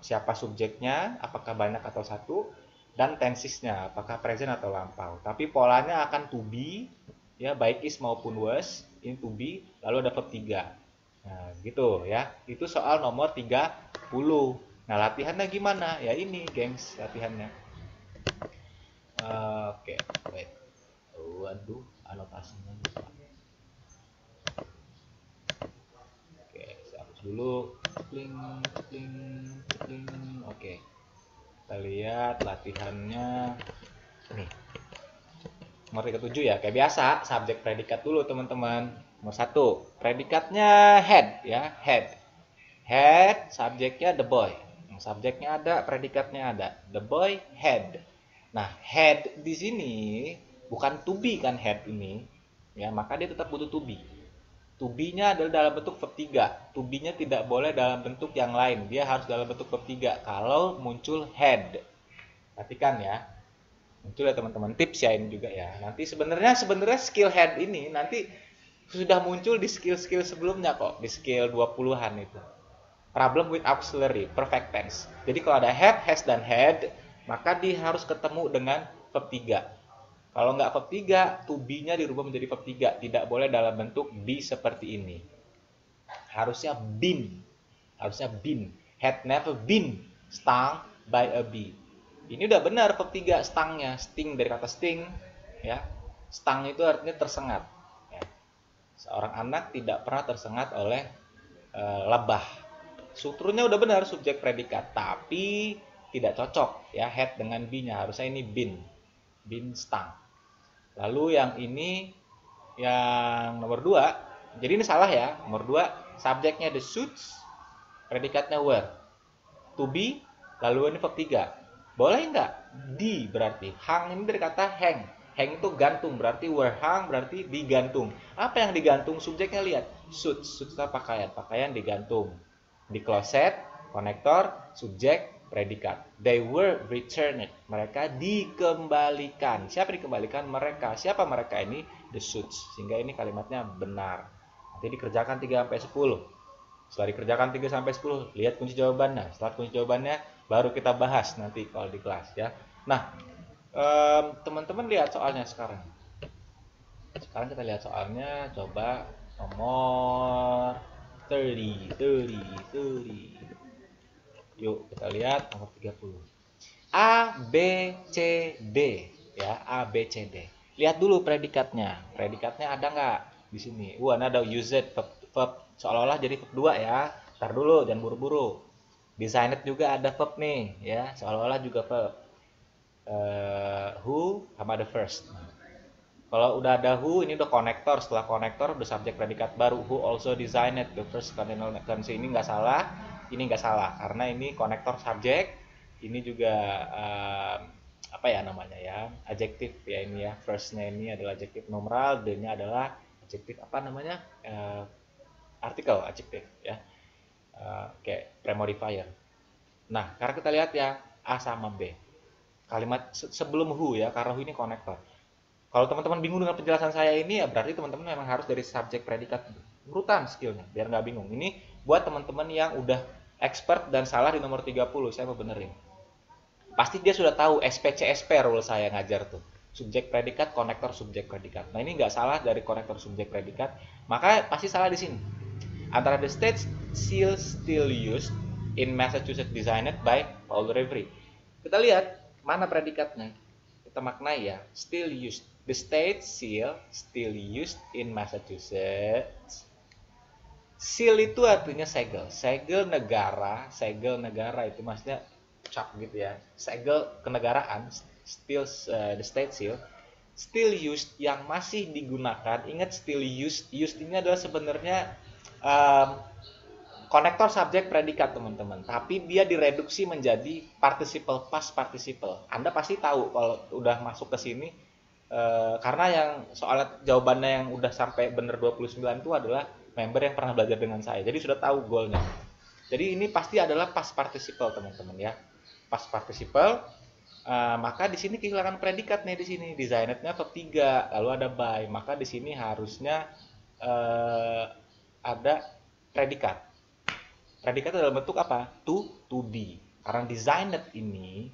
siapa subjeknya, apakah banyak atau satu, dan tensesnya, apakah present atau lampau. Tapi polanya akan to be, ya, baik is maupun was, ini to be, lalu ada verb 3. Nah, gitu ya. Itu soal nomor 30. Nah, latihannya gimana? Ya ini, gengs, latihannya. Oke, wait. Waduh, anotasinya lupa. Oke, saya hapus dulu. Oke. Kita lihat latihannya. Nih. Nomor 37 ya. Kayak biasa, subjek predikat dulu, teman-teman. Nomor 1, predikatnya head ya, head. Head, subjeknya the boy. Subjeknya ada, predikatnya ada. The boy had. Nah, head di sini bukan to be kan head ini. Ya, maka dia tetap butuh to be. To be-nya adalah dalam bentuk verb 3. To be-nya tidak boleh dalam bentuk yang lain. Dia harus dalam bentuk verb 3 kalau muncul head. Perhatikan ya. Muncul ya teman-teman, tips ya ini juga ya. Nanti sebenarnya skill head ini nanti sudah muncul di skill-skill sebelumnya kok, di skill 20-an itu. Problem with auxiliary, perfect tense. Jadi kalau ada have, has, dan had, maka dia harus ketemu dengan verb 3. Kalau nggak verb 3, to be-nya dirubah menjadi verb 3. Tidak boleh dalam bentuk be seperti ini. Harusnya been. Had never been stung by a bee. Ini udah benar verb 3 stung-nya. Sting dari kata sting. Ya. Stung itu artinya tersengat. Ya. Seorang anak tidak pernah tersengat oleh lebah. Strukturnya udah benar, subjek predikat, tapi tidak cocok ya, had dengan be-nya. Harusnya ini been stung. Lalu yang ini yang nomor 2. Jadi ini salah ya. Nomor 2, subjeknya the suits, predikatnya were. To be, lalu ini verb 3. Boleh nggak? Di berarti. Hang ini dari kata hang. Hang itu gantung, berarti were hung berarti digantung. Apa yang digantung? Subjeknya lihat. Suits itu pakaian. Pakaian digantung. Di kloset, konektor, subjek, predikat. They were returned. Mereka dikembalikan. Siapa dikembalikan? Mereka. Siapa mereka ini? The suits. Sehingga ini kalimatnya benar. Nanti dikerjakan 3-10. Setelah dikerjakan 3-10, lihat kunci jawabannya. Setelah kunci jawabannya, baru kita bahas nanti kalau di kelas ya. Nah, teman-teman lihat soalnya sekarang. Sekarang kita lihat soalnya, coba nomor 30. Yuk kita lihat nomor 30. A, B, C, D ya, A, B, C, D. Lihat dulu predikatnya. Predikatnya ada nggak di sini? Ada used verb seolah-olah jadi verb 2 ya. Ntar dulu, jangan buru-buru. Designed juga ada verb nih ya, seolah-olah juga verb. Who sama the first. Kalau udah ada who, ini udah konektor. Setelah konektor udah subjek predikat baru. Who also designed the first continental currency. Ini nggak salah. Ini nggak salah karena ini konektor subjek. Ini juga apa ya namanya ya? Adjektif ya ini ya. First-nya ini adalah adjektif numeral, D-nya adalah adjektif apa namanya? Artikel adjektif ya. Kayak premodifier. Nah, sekarang kita lihat ya A sama B. Kalimat sebelum who ya, karena who ini konektor. Kalau teman-teman bingung dengan penjelasan saya ini, ya berarti teman-teman memang harus dari subjek predikat urutan skillnya, biar nggak bingung. Ini buat teman-teman yang udah expert dan salah di nomor 30, saya mau benerin. pasti dia sudah tahu SPCSP rule saya ngajar tuh. Subjek predikat, konektor subjek predikat. Nah, ini nggak salah dari konektor subjek predikat, maka pasti salah di sini. Antara the state seal still used in Massachusetts designed by Paul Revere. Kita lihat mana predikatnya. Kita maknai ya, still used. The state seal still used in Massachusetts. Seal itu artinya segel. Segel negara itu maksudnya cap gitu ya. Segel kenegaraan, still the state seal, still used yang masih digunakan. Ingat still used. Used ini adalah sebenarnya konektor subjek predikat teman-teman, tapi dia direduksi menjadi participle past participle. Anda pasti tahu kalau udah masuk ke sini karena yang soal jawabannya yang udah sampai bener 29 itu adalah member yang pernah belajar dengan saya. Jadi sudah tahu goalnya. Jadi ini pasti adalah past participle teman-teman ya. Past participle maka di sini kehilangan predikat nih di sini. Designednya verb 3, lalu ada by. Maka di sini harusnya ada predikat. Predikat dalam bentuk apa? To be. Karena designed ini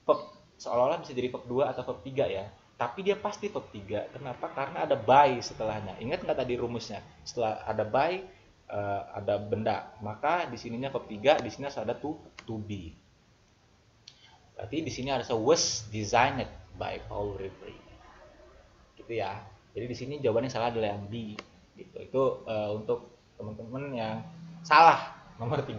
verb seolah-olah bisa jadi verb 2 atau verb 3 ya. Tapi dia pasti verb 3. Kenapa? Karena ada by setelahnya. Ingat nggak tadi rumusnya? Setelah ada by ada benda. Maka di sininya verb 3, di sini harus ada to be. Berarti di sini harus was designed by Paul Revere. Gitu ya. Jadi di sini jawabannya salah adalah yang B. Gitu. Itu untuk teman-teman yang salah nomor 30.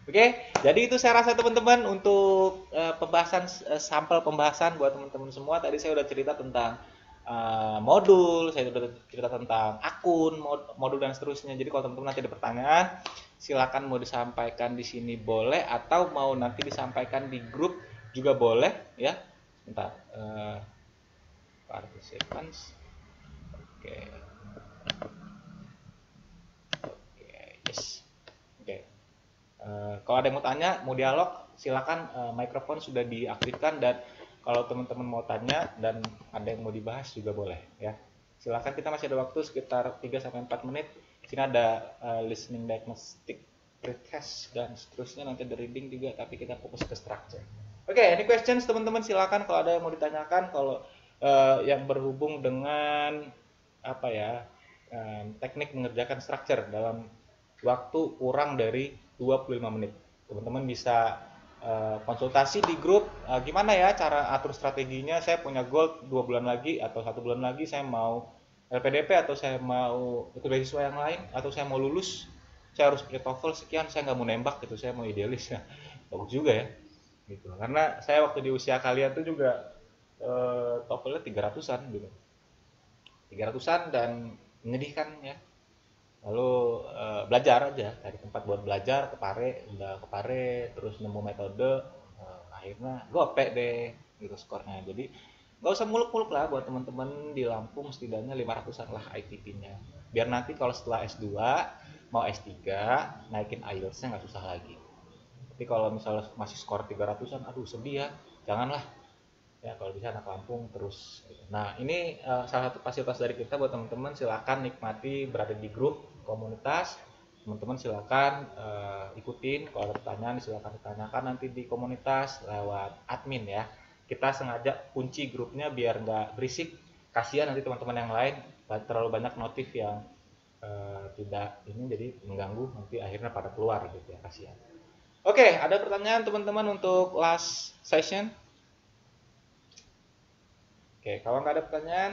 Oke, jadi itu saya rasa teman-teman untuk pembahasan sampel pembahasan buat teman-teman semua. Tadi saya udah cerita tentang modul, saya udah cerita tentang akun, modul dan seterusnya. Jadi kalau teman-teman nanti ada pertanyaan, silakan mau disampaikan di sini boleh atau mau nanti disampaikan di grup juga boleh ya. Bentar. Participants. Oke. Kalau ada yang mau tanya, mau dialog, silakan mikrofon sudah diaktifkan dan kalau teman-teman mau tanya dan ada yang mau dibahas juga boleh ya. Silakan, kita masih ada waktu sekitar 3 sampai 4 menit. Di sini ada listening diagnostic pretest dan seterusnya, nanti ada reading juga, tapi kita fokus ke structure. Oke, any questions teman-teman, silakan kalau ada yang mau ditanyakan. Kalau yang berhubung dengan apa ya, teknik mengerjakan structure dalam waktu kurang dari 25 menit. Teman-teman bisa konsultasi di grup gimana ya cara atur strateginya. Saya punya goal 2 bulan lagi atau 1 bulan lagi saya mau LPDP atau saya mau ikut beasiswa yang lain atau saya mau lulus. Saya harus punya TOEFL sekian, saya nggak mau nembak gitu, saya mau idealis ya. Bagus juga ya. Gitu. Karena saya waktu di usia kalian tuh juga TOEFL-nya 300-an gitu. 300-an dan menyedihkan ya. Lalu belajar aja, cari tempat buat belajar, udah ke Pare, terus nemu metode, akhirnya gope deh gitu skornya. Jadi nggak usah muluk-muluk lah buat teman-teman di Lampung, setidaknya 500-an lah ITP-nya. Biar nanti kalau setelah S2 mau S3 naikin IELTS-nya nggak susah lagi. Tapi kalau misalnya masih skor 300-an, aduh sedih ya, janganlah. Ya kalau bisa anak Lampung terus. Nah ini salah satu fasilitas dari kita buat teman-teman, silakan nikmati berada di grup komunitas. Teman-teman silakan ikutin, kalau ada pertanyaan silakan ditanyakan nanti di komunitas lewat admin ya. Kita sengaja kunci grupnya biar nggak berisik, kasihan nanti teman-teman yang lain terlalu banyak notif yang tidak ini jadi mengganggu, nanti akhirnya pada keluar gitu ya, kasihan. Oke, ada pertanyaan teman-teman untuk last session? Oke, kalau nggak ada pertanyaan,